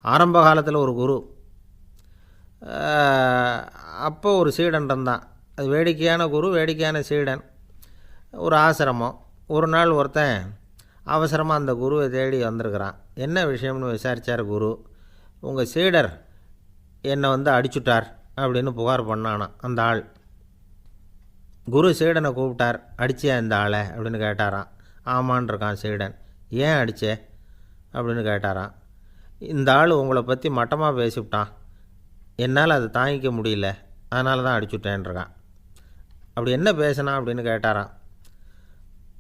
ஆரம்ப காலத்தில் ஒரு குரு, அப்போ ஒரு சீடன் இருந்தான். அது வேடிக்கையான குரு, வேடிக்கையான சீடன். ஒரு ஆசிரமம். ஒரு நாள் ஒருத்தன் அவசரமாக அந்த குருவை தேடி வந்திருக்கிறான். என்ன விஷயம்னு விசாரித்தார் குரு. உங்கள் சீடர் என்னை அடிச்சுட்டார் அப்படின்னு புகார் பண்ணானான் அந்த ஆள். குரு சீடனை கூப்பிட்டார். அடிச்சியா இந்த ஆளை அப்படின்னு கேட்டாரான். ஆமான் இருக்கான் சீடன். ஏன் அடித்தே அப்படின்னு கேட்டாரான். இந்த ஆள் உங்களை பற்றி மட்டமாக பேசிவிட்டான், என்னால் அதை தாங்கிக்க முடியல, அதனால தான் அடிச்சுட்டேன்ருக்கான். அப்படி என்ன பேசினான் அப்படின்னு கேட்டாரான்.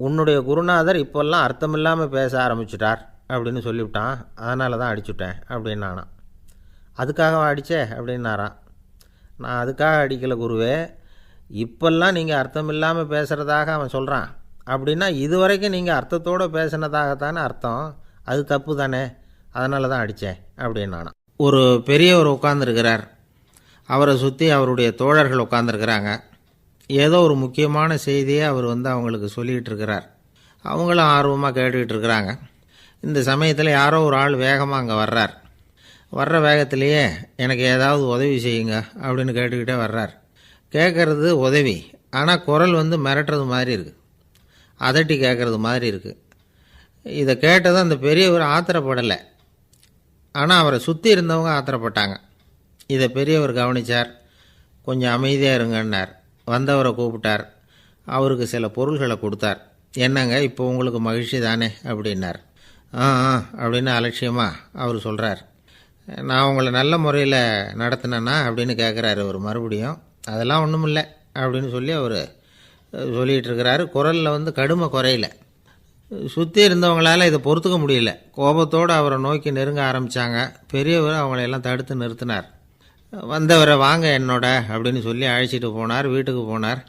உன்னுடைய குருநாதர் இப்போல்லாம் அர்த்தமில்லாமல் பேச ஆரம்பிச்சுட்டார் அப்படின்னு சொல்லிவிட்டான், அதனால தான் அடிச்சுட்டேன் அப்படின்னானான். அதுக்காக அடித்தே அப்படின்னாரான். நான் அதுக்காக அடிக்கலை குருவே, இப்போல்லாம் நீங்கள் அர்த்தமில்லாமல் பேசுகிறதாக அவன் சொல்கிறான். அப்படின்னா இதுவரைக்கும் நீங்கள் அர்த்தத்தோடு பேசினதாகத்தானே அர்த்தம், அது தப்பு தானே, அதனால தான் அடித்தேன் அப்படின்னானான். ஒரு பெரியவர் உட்கார்ந்துருக்கிறார். அவரை சுற்றி அவருடைய தோழர்கள் உட்காந்துருக்கிறாங்க. ஏதோ ஒரு முக்கியமான செய்தியை அவர் அவங்களுக்கு சொல்லிகிட்டு இருக்கிறார். அவங்களும் ஆர்வமாக கேட்டுக்கிட்டு இருக்கிறாங்க. இந்த சமயத்தில் யாரோ ஒரு ஆள் வேகமாக அங்கே வர்றார். வர்ற வேகத்திலேயே எனக்கு ஏதாவது உதவி செய்யுங்க அப்படின்னு கேட்டுக்கிட்டே வர்றார். கேட்குறது உதவி, ஆனால் குரல் மிரட்டுறது மாதிரி இருக்குது, அதட்டி கேட்குறது மாதிரி இருக்குது. இதை கேட்டதும் அந்த பெரியவர் ஆத்திரப்படலை, ஆனால் அவரை சுற்றி இருந்தவங்க ஆத்திரப்பட்டாங்க. இதை பெரியவர் கவனித்தார். கொஞ்சம் அமைதியாக இருங்கன்னார். வந்தவரை கூப்பிட்டார். அவருக்கு சில பொருள்களை கொடுத்தார். என்னங்க இப்போ உங்களுக்கு மகிழ்ச்சி தானே அப்படின்னார். ஆ அப்படின்னு அலட்சியமாக அவர் சொல்கிறார். நான் உங்களை நல்ல முறையில் நடத்தினேன்னா அப்படின்னு கேட்குறாரு அவர் மறுபடியும். அதெல்லாம் ஒன்றும் இல்லை அப்படின்னு சொல்லி அவர் சொல்லிகிட்டு இருக்கிறாரு. குரலில் கடுமை குறையில. சுற்றி இருந்தவங்களால் இதை பொறுத்துக்க முடியல. கோபத்தோடு அவரை நோக்கி நெருங்க ஆரம்பித்தாங்க. பெரியவர் அவங்களையெல்லாம் தடுத்து நிறுத்தினார். வந்தவரை வாங்க என்னோட அப்படின்னு சொல்லி அழைச்சிட்டு போனார். வீட்டுக்கு போனார்.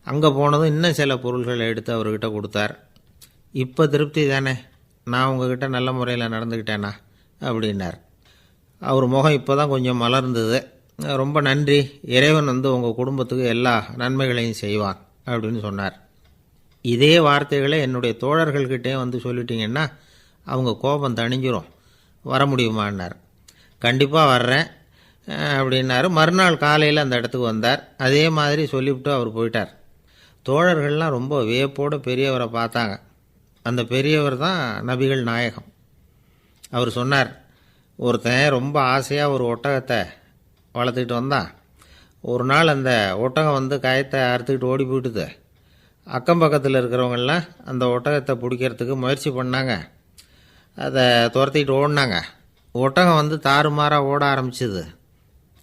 அங்கே போனதும் இன்னும் சில பொருள்களை எடுத்து அவர்கிட்ட கொடுத்தார். இப்போ திருப்தி தானே, நான் உங்ககிட்ட நல்ல முறையில் நடந்துக்கிட்டேனா அப்படின்னார். அவர் முகம் இப்போ தான் கொஞ்சம் மலர்ந்தது. ரொம்ப நன்றி, இறைவன் உங்கள் குடும்பத்துக்கு எல்லா நன்மைகளையும் செய்வான் அப்படின்னு சொன்னார். இதே வார்த்தைகளை என்னுடைய தோழர்கள்கிட்டே சொல்லிட்டீங்கன்னா அவங்க கோபம் தணிஞ்சிரும், வர முடியுமான்னார். கண்டிப்பாக வர்றேன் அப்படின்னாரு. மறுநாள் காலையில் அந்த இடத்துக்கு வந்தார். அதே மாதிரி சொல்லிவிட்டு அவர் போயிட்டார். தோழர்கள்லாம் ரொம்ப வியப்போடு பெரியவரை பார்த்தாங்க. அந்த பெரியவர் தான் நபிகள் நாயகம். அவர் சொன்னார், ஒருத்தன் ரொம்ப ஆசையாக ஒரு ஒட்டகத்தை வளர்த்துக்கிட்டு வந்தான். ஒரு நாள் அந்த ஒட்டகம் கயத்தை அறுத்துக்கிட்டு ஓடி போயிட்டுது. அக்கம் பக்கத்தில் இருக்கிறவங்கெல்லாம் அந்த ஒட்டகத்தை பிடிக்கிறதுக்கு முயற்சி பண்ணாங்க. அதை துரத்திக்கிட்டு ஓடினாங்க. ஒட்டகம் தாறுமாறாக ஓட ஆரம்பிச்சிது.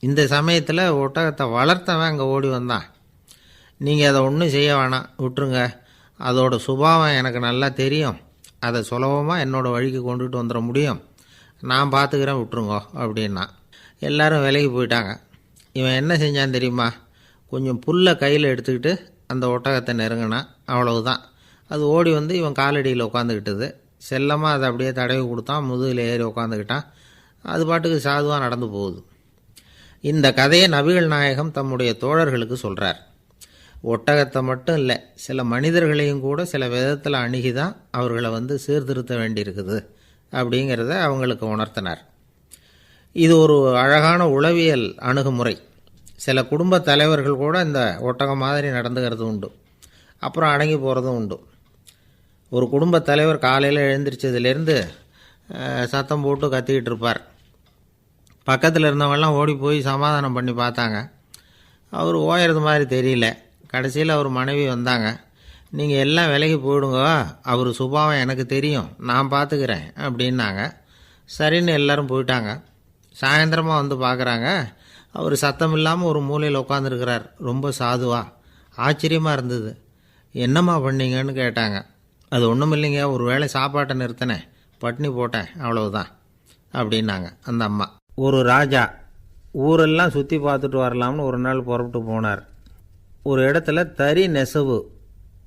இந்த சமயத்தில் ஒட்டகத்தை வளர்த்தவன் அங்கே ஓடி வந்தான். நீங்கள் அதை ஒன்றும் செய்ய வேணாம், விட்டுருங்க, அதோட சுபாவம் எனக்கு நல்லா தெரியும், அதை சுலபமாக என்னோடய வழிக்கு கொண்டுட்டு வந்துட முடியும், நான் பார்த்துக்கிறேன், விட்டுருங்கோ அப்படின்னா. எல்லோரும் விலகி போயிட்டாங்க. இவன் என்ன செஞ்சான் தெரியுமா? கொஞ்சம் புல்லை கையில் எடுத்துக்கிட்டு அந்த ஒட்டகத்தை நெருங்கினான், அவ்வளவுதான். அது ஓடி இவன் காலடியில் உட்காந்துக்கிட்டது. செல்லமாக அதை அப்படியே தடவி கொடுத்தான், முதுகில் ஏறி உட்காந்துக்கிட்டான். அது பாட்டுக்கு சாதுவாக நடந்து போகுது. இந்த கதையை நபிகள் நாயகம் தம்முடைய தோழர்களுக்கு சொல்கிறார். ஒட்டகத்தை மட்டும் இல்லை, சில மனிதர்களையும் கூட சில விதத்தில் அணுகி தான் அவர்களை சீர்திருத்த வேண்டியிருக்குது அப்படிங்கிறத அவங்களுக்கு உணர்த்தினார். இது ஒரு அழகான உளவியல் அணுகுமுறை. சில குடும்ப தலைவர்கள் கூட இந்த ஒட்டகம் மாதிரி நடந்துக்கிறது உண்டு, அப்புறம் அடங்கி போகிறதும் உண்டு. ஒரு குடும்ப தலைவர் காலையில் எழுந்திரிச்சதுலேருந்து சத்தம் போட்டு கத்திக்கிட்டு இருப்பார். பக்கத்தில் இருந்தவங்கெல்லாம் ஓடி போய் சமாதானம் பண்ணி பார்த்தாங்க. அவர் ஓயறது மாதிரி தெரியல. கடைசியில் அவர் மனைவி வந்தாங்க. நீங்கள் எல்லாம் விலகி போயிடுங்க, அவர் சுபாவம் எனக்கு தெரியும், நான் பார்த்துக்கிறேன் அப்படின்னாங்க. சரின்னு எல்லோரும் போயிட்டாங்க. சாயந்தரமாக பார்க்குறாங்க, அவர் சத்தம் இல்லாமல் ஒரு மூலையில் உட்காந்துருக்கிறார், ரொம்ப சாதுவா. ஆச்சரியமாக இருந்தது. என்னம்மா பண்ணீங்கன்னு கேட்டாங்க. அது ஒன்றும் இல்லைங்க, ஒரு வேளை சாப்பாட்டை நிறுத்தினேன், பட்னி போட்டேன், அவ்வளவுதான் அப்படின்னாங்க அந்த அம்மா. ஒரு ராஜா ஊரெல்லாம் சுற்றி பார்த்துட்டு வரலாம்னு ஒரு நாள் புறப்பட்டு போனார். ஒரு இடத்துல தறி நெசவு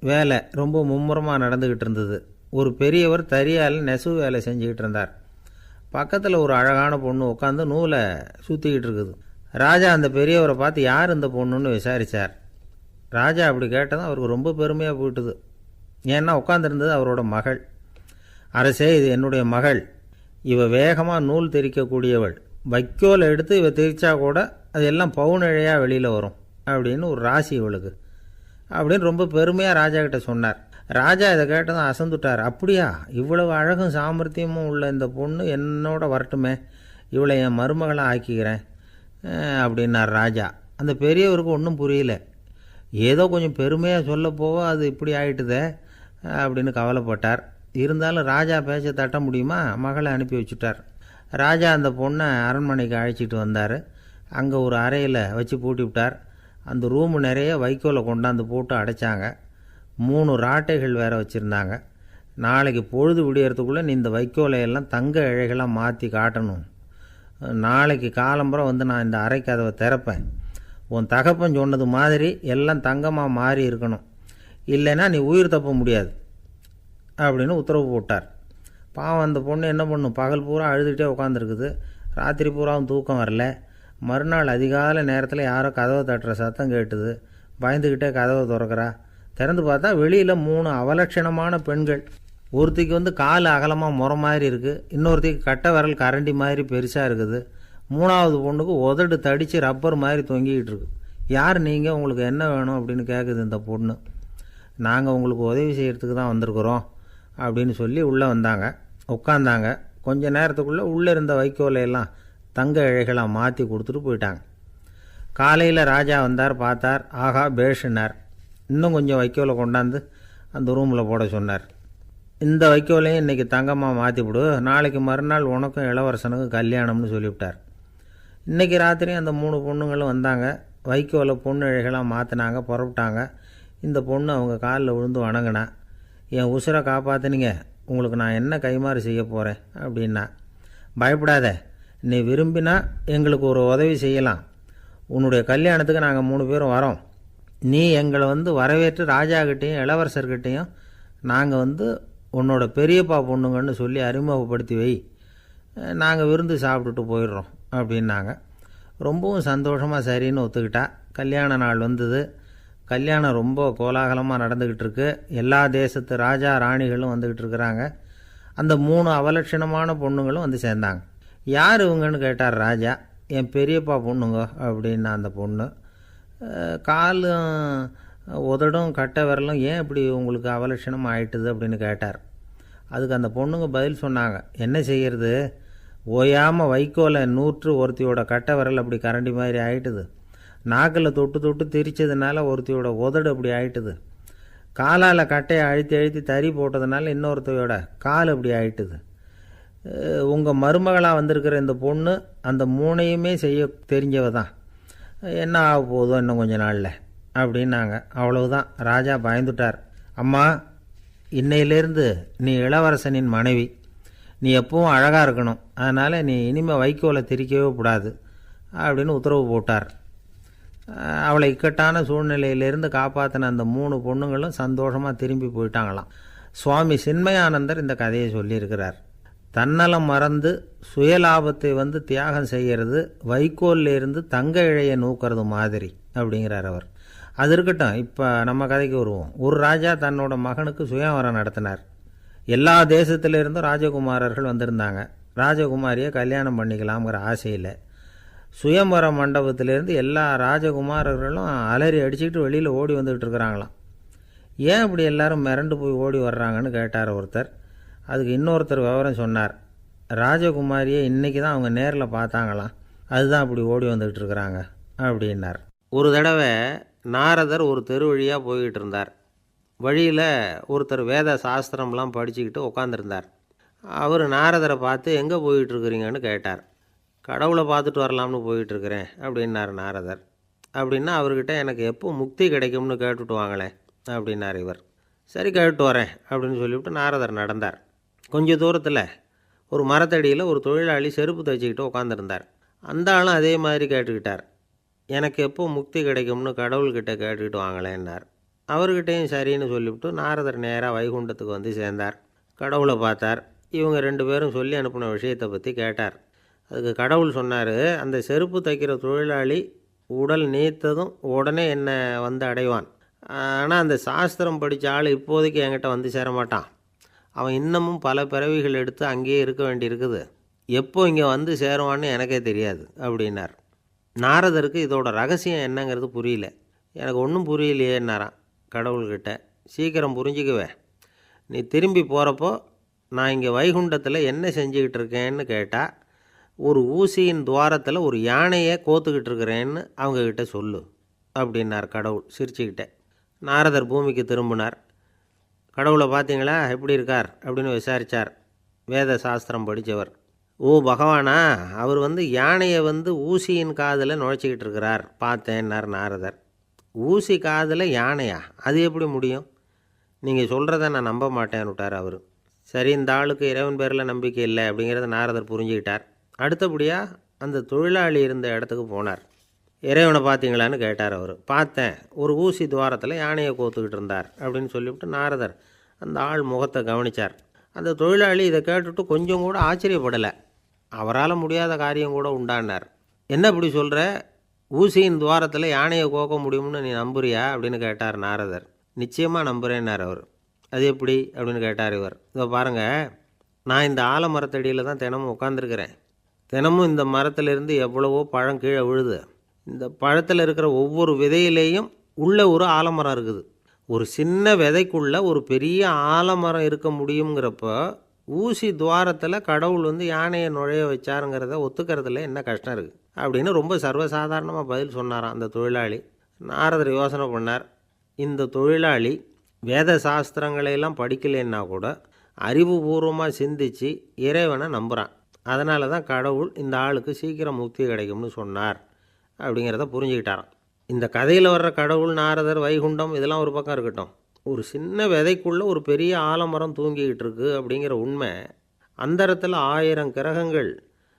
வேலை ரொம்ப மும்முரமாக நடந்துக்கிட்டு இருந்தது. ஒரு பெரியவர் தறியால் நெசவு வேலை செஞ்சுக்கிட்டு இருந்தார். பக்கத்தில் ஒரு அழகான பொண்ணு உட்காந்து நூலை சுற்றிக்கிட்டு இருக்குது. ராஜா அந்த பெரியவரை பார்த்து யார் இந்த பொண்ணுன்னு விசாரித்தார். ராஜா அப்படி கேட்டதும் அவருக்கு ரொம்ப பெருமையாக போயிட்டுது. ஏன்னா உட்காந்துருந்தது அவரோட மகள். அரசே, இது என்னுடைய மகள், இவ வேகமாக நூல் திரிக்கக்கூடியவள், வைக்கோலை எடுத்து இவ திரிச்சா கூட அது எல்லாம் பவுனிழையாக வெளியில் வரும் அப்படின்னு ஒரு ராசி இவளுக்கு அப்படின்னு ரொம்ப பெருமையாக ராஜா கிட்ட சொன்னார். ராஜா இதை கேட்டதும் அசந்துட்டார். அப்படியா, இவ்வளவு அழகும் சாமர்த்தியமும் உள்ள இந்த பொண்ணு என்னோட வரட்டுமே, இவளை என் மருமகளை ஆக்கிக்கிறேன் அப்படின்னார் ராஜா. அந்த பெரியவருக்கு ஒன்றும் புரியல. ஏதோ கொஞ்சம் பெருமையாக சொல்ல போவோ அது இப்படி ஆயிட்டுதே அப்படின்னு கவலைப்பட்டார். இருந்தாலும் ராஜா பேச்ச தட்ட முடியுமா, மகளை அனுப்பி வச்சுட்டார். ராஜா அந்த பொண்ணை அரண்மனைக்கு அழைச்சிட்டு வந்தார். அங்கே ஒரு அறையில் வச்சு பூட்டி விட்டார். அந்த ரூமு நிறைய வைக்கோலை கொண்டாந்து போட்டு அடைச்சாங்க. 3 ராட்டைகள் வேறு வச்சுருந்தாங்க. நாளைக்கு பொழுது விடியறதுக்குள்ளே நீ இந்த வைக்கோலையெல்லாம் தங்க இழைகளாக மாற்றி காட்டணும். நாளைக்கு காலம்புறம் வந்து நான் இந்த அறை கதவை திறப்பேன். உன் தகப்பன் சொன்னது மாதிரி எல்லாம் தங்கமாக மாறி இருக்கணும், இல்லைன்னா நீ உயிர் தப்ப முடியாது அப்படின்னு உத்தரவு போட்டார். பாவம் அந்த பொண்ணு என்ன பண்ணும், பகல் பூரா அழுதுகிட்டே உட்காந்துருக்குது. ராத்திரி பூராவும் தூக்கம் வரல. மறுநாள் அதிகாலை நேரத்தில் யாரோ கதவை தட்டுற சத்தம் கேட்டுது. பயந்துக்கிட்டே கதவை திறக்கிறா. திறந்து பார்த்தா வெளியில் 3 அவலட்சணமான பெண்கள். ஒருத்திக்கு வந்து கால் அகலமாக முறை மாதிரி இருக்குது, இன்னொருத்திக்கு கட்டை விரல் கரண்டி மாதிரி பெருசாக இருக்குது, 3ஆவது பொண்ணுக்கு உதடு தடித்து ரப்பர் மாதிரி தொங்கிக்கிட்டு இருக்கு. யார் நீங்கள், உங்களுக்கு என்ன வேணும் அப்படின்னு கேட்குது இந்த பொண்ணு. நாங்கள் உங்களுக்கு உதவி செய்கிறதுக்கு தான் வந்திருக்கிறோம் அப்படின்னு சொல்லி உள்ளே வந்தாங்க. உட்காந்தாங்க. கொஞ்ச நேரத்துக்குள்ளே உள்ளே இருந்த வைக்கோலையெல்லாம் தங்க இழைகளாக மாற்றி கொடுத்துட்டு போயிட்டாங்க. காலையில் ராஜா வந்தார். பார்த்தார். ஆகா பேஷுனார். இன்னும் கொஞ்சம் வைக்கோலை கொண்டாந்து அந்த ரூமில் போட சொன்னார். இந்த வைக்கோலையும் இன்றைக்கி தங்கமாக மாற்றிவிடு, நாளைக்கு மறுநாள் உனக்கும் இளவரசனுக்கும் கல்யாணம்னு சொல்லிவிட்டார். இன்றைக்கி ராத்திரி அந்த 3 பொண்ணுங்களும் வந்தாங்க. வைக்கோலை பொண்ணு இழைகளாக மாற்றினாங்க. புறப்பட்டாங்க. இந்த பொண்ணு அவங்க காலில் விழுந்து வணங்கினா. என் உசுரை காப்பாற்றினீங்க, உங்களுக்கு நான் என்ன கைமாறு செய்ய போகிறேன் அப்படின்னா. பயப்படாத, நீ விரும்பினா எங்களுக்கு ஒரு உதவி செய்யலாம். உன்னுடைய கல்யாணத்துக்கு நாங்கள் 3 பேரும் வரோம். நீ எங்களை வந்து வரவேற்று ராஜாக்கிட்டேயும் இளவரசர்கிட்டையும் நாங்கள் வந்து உன்னோட பெரியப்பா பொண்ணுங்கன்னு சொல்லி அறிமுகப்படுத்தி வை, நாங்கள் விருந்து சாப்பிட்டுட்டு போயிடுறோம் அப்படின்னாங்க. ரொம்பவும் சந்தோஷமாக சரின்னு ஒத்துக்கிட்டா. கல்யாண நாள் வந்தது. கல்யாணம் ரொம்ப கோலாகலமாக நடந்துக்கிட்டு இருக்கு. எல்லா தேசத்து ராஜா ராணிகளும் வந்துக்கிட்டு இருக்கிறாங்க. அந்த 3 அவலட்சணமான பொண்ணுங்களும் வந்து சேர்ந்தாங்க. யார் இவங்கன்னு கேட்டார் ராஜா. என் பெரியப்பா பொண்ணுங்க அப்படின்னா அந்த பொண்ணு. காலும் உதடும் கட்டை விரலும் ஏன் இப்படி உங்களுக்கு அவலட்சணம் ஆயிட்டுது அப்படின்னு கேட்டார். அதுக்கு அந்த பொண்ணுங்க பதில் சொன்னாங்க. என்ன செய்கிறது, ஓயாமல் வைக்கோலை நூற்று ஒருத்தியோட கட்டை விரல் அப்படி கரண்டி மாதிரி ஆயிட்டுது. நாக்கில் தொட்டு தொட்டு திரிச்சதுனால ஒருத்தியோட உதடு அப்படி ஆயிட்டுது. காலால் கட்டையை அழுத்தி அழுத்தி தறி போட்டதுனால இன்னொருத்தையோட கால் அப்படி ஆயிட்டுது. உங்கள் மருமகளாக வந்திருக்கிற இந்த பொண்ணு அந்த 3ஐயுமே செய்ய தெரிஞ்சவ தான். என்ன ஆக போதும் இன்னும் கொஞ்ச நாளில் அப்படின்னாங்க. அவ்வளவுதான். ராஜா பயந்துட்டார். அம்மா, இன்னையிலேருந்து நீ இளவரசனின் மனைவி. நீ எப்பவும் அழகாக இருக்கணும். அதனால் நீ இனிமேல் வைக்கோலை திரிக்கவே கூடாது அப்படின்னு உத்தரவு போட்டார். அவளை இக்கட்டான சூழ்நிலையிலிருந்து காப்பாற்றின அந்த 3 பொண்ணுங்களும் சந்தோஷமாக திரும்பி போயிட்டாங்களாம். சுவாமி சின்மயானந்தர் இந்த கதையை சொல்லியிருக்கிறார். தன்னலம் மறந்து சுயலாபத்தை வந்து தியாகம் செய்கிறது வைக்கோல்லிருந்து தங்க இழையை நூக்கிறது மாதிரி அப்படிங்கிறார் அவர். அது இருக்கட்டும், இப்போ நம்ம கதைக்கு வருவோம். ஒரு ராஜா தன்னோட மகனுக்கு சுயவரம் நடத்தினார். எல்லா தேசத்திலிருந்தும் ராஜகுமாரர்கள் வந்திருந்தாங்க. ராஜகுமாரியை கல்யாணம் பண்ணிக்கலாம்ங்கிற ஆசையில் சுயம்பர மண்டபத்திலேருந்து எல்லா ராஜகுமாரர்களும் அலறி அடிச்சுக்கிட்டு வெளியில் ஓடி வந்துக்கிட்டு இருக்கிறாங்களாம். ஏன் இப்படி எல்லாரும் மிரண்டு போய் ஓடி வர்றாங்கன்னு கேட்டார் ஒருத்தர். அதுக்கு இன்னொருத்தர் விவரம் சொன்னார். ராஜகுமாரியை இன்றைக்கி தான் அவங்க நேரில் பார்த்தாங்களாம், அதுதான் அப்படி ஓடி வந்துக்கிட்டு இருக்கிறாங்க அப்படின்னார். ஒரு தடவை நாரதர் ஒரு தெரு வழியாக போய்கிட்டு இருந்தார். வழியில் ஒருத்தர் வேத சாஸ்திரம்லாம் படிச்சுக்கிட்டு உட்காந்துருந்தார். அவர் நாரதரை பார்த்து எங்கே போயிட்டுருக்குறீங்கன்னு கேட்டார். கடவுளை பார்த்துட்டு வரலாம்னு போயிட்டுருக்கிறேன் அப்படின்னார் நாரதர். அப்படின்னா அவர்கிட்ட எனக்கு எப்போ முக்தி கிடைக்கும்னு கேட்டுட்டு வாங்களேன் அப்படின்னார் இவர். சரி கேட்டு வரேன் அப்படின்னு சொல்லிவிட்டு நாரதர் நடந்தார். கொஞ்சம் தூரத்தில் ஒரு மரத்தடியில் ஒரு தொழிலாளி செருப்பு தைச்சிக்கிட்டு உட்காந்துருந்தார். அந்த ஆளும் அதே மாதிரி கேட்டுக்கிட்டார். எனக்கு எப்போ முக்தி கிடைக்கும்னு கடவுள்கிட்ட கேட்டுக்கிட்டு வாங்களேன்னார். அவர்கிட்டையும் சரின்னு சொல்லிவிட்டு நாரதர் நேராக வைகுண்டத்துக்கு வந்து சேர்ந்தார். கடவுளை பார்த்தார். இவங்க 2 பேரும் சொல்லி அனுப்பின விஷயத்தை பற்றி கேட்டார். அதுக்கு கடவுள் சொன்னார், அந்த செருப்பு தைக்கிற தொழிலாளி உடல் நீத்ததும் உடனே என்னை வந்து அடைவான். ஆனால் அந்த சாஸ்திரம் படித்த ஆள் இப்போதைக்கு என்கிட்ட வந்து சேர மாட்டான். அவன் இன்னமும் பல பிறவிகள் எடுத்து அங்கேயே இருக்க வேண்டியிருக்குது. எப்போ இங்கே வந்து சேருவான்னு எனக்கே தெரியாது அப்படின்னார். நாரதருக்கு இதோட ரகசியம் என்னங்கிறது புரியல. எனக்கு ஒன்றும் புரியலையேன்னாரான் கடவுள்கிட்ட. சீக்கிரம் புரிஞ்சுக்குவே, நீ திரும்பி போகிறப்போ நான் இங்கே வைகுண்டத்தில் என்ன செஞ்சுக்கிட்டு இருக்கேன்னு கேட்டால், ஒரு ஊசியின் துவாரத்தில் ஒரு யானையை கோத்துக்கிட்டு இருக்கிறேன்னு அவங்கக்கிட்ட சொல்லு அப்படின்னார் கடவுள் சிரிச்சுக்கிட்டே. நாரதர் பூமிக்கு திரும்பினார். கடவுளை பார்த்தீங்களா, எப்படி இருக்கார் அப்படின்னு விசாரித்தார். வேத சாஸ்திரம் படித்தவர். ஓ பகவானா, அவர் யானையை ஊசியின் காதில் நுழைச்சிக்கிட்டு இருக்கிறார் பார்த்தேன்னார் நாரதர். ஊசி காதில் யானையா, அது எப்படி முடியும்? நீங்கள் சொல்கிறத நான் நம்ப மாட்டேன்னு விட்டார் அவர். சரி, இந்த ஆளுக்கு இறைவன் பேரில் நம்பிக்கை இல்லை அப்படிங்கிறத நாரதர் புரிஞ்சுக்கிட்டார். அடுத்தபடியாக அந்த தொழிலாளி இருந்த இடத்துக்கு போனார். இறைவனை பார்த்தீங்களான்னு கேட்டார் அவர். பார்த்தேன், ஒரு ஊசி துவாரத்தில் யானையை கோத்துக்கிட்டு இருந்தார் அப்படின்னு சொல்லிவிட்டு நாரதர் அந்த ஆள் முகத்தை கவனித்தார். அந்த தொழிலாளி இதை கேட்டுட்டு கொஞ்சம் கூட ஆச்சரியப்படலை. அவரால் முடியாத காரியம் கூட உண்டானார். என்ன இப்படி சொல்கிற, ஊசியின் துவாரத்தில் யானையை கோக்க முடியும்னு நீ நம்புறியா அப்படின்னு கேட்டார் நாரதர். நிச்சயமாக நம்புகிறேன்னார் அவர். அது எப்படி அப்படின்னு கேட்டார் இவர். இதை பாருங்கள், நான் இந்த ஆலமரத்தடியில் தான் தினமும் உட்காந்துருக்கிறேன். தினமும் இந்த மரத்திலிருந்து எவ்வளவோ பழம் கீழே விழுது. இந்த பழத்தில் இருக்கிற ஒவ்வொரு விதையிலேயும் உள்ள ஒரு ஆலமரம் இருக்குது. ஒரு சின்ன விதைக்குள்ளே ஒரு பெரிய ஆலமரம் இருக்க முடியுங்கிறப்போ ஊசி துவாரத்தில் கடவுள் யானையை நுழைய வச்சாருங்கிறத ஒத்துக்கிறதுல என்ன கஷ்டம் இருக்குது அப்படின்னு ரொம்ப சர்வசாதாரணமாக பதில் சொன்னாராம் அந்த தொழிலாளி. நாரதர் யோசனை பண்ணார். இந்த தொழிலாளி வேத சாஸ்திரங்களையெல்லாம் படிக்கலைன்னா கூட அறிவுபூர்வமாக சிந்தித்து இறைவனை நம்புகிறான். அதனால தான் கடவுள் இந்த ஆளுக்கு சீக்கிரம் முக்தி கிடைக்கும்னு சொன்னார் அப்படிங்கிறத புரிஞ்சுக்கிட்டாராம். இந்த கதையில் வர்ற கடவுள், நாரதர், வைகுண்டம் இதெல்லாம் ஒரு பக்கம் இருக்கட்டும், ஒரு சின்ன விதைக்குள்ளே ஒரு பெரிய ஆலமரம் தூங்கிக்கிட்டு இருக்கு அப்படிங்கிற உண்மை, அந்தரத்தில் 1000 கிரகங்கள்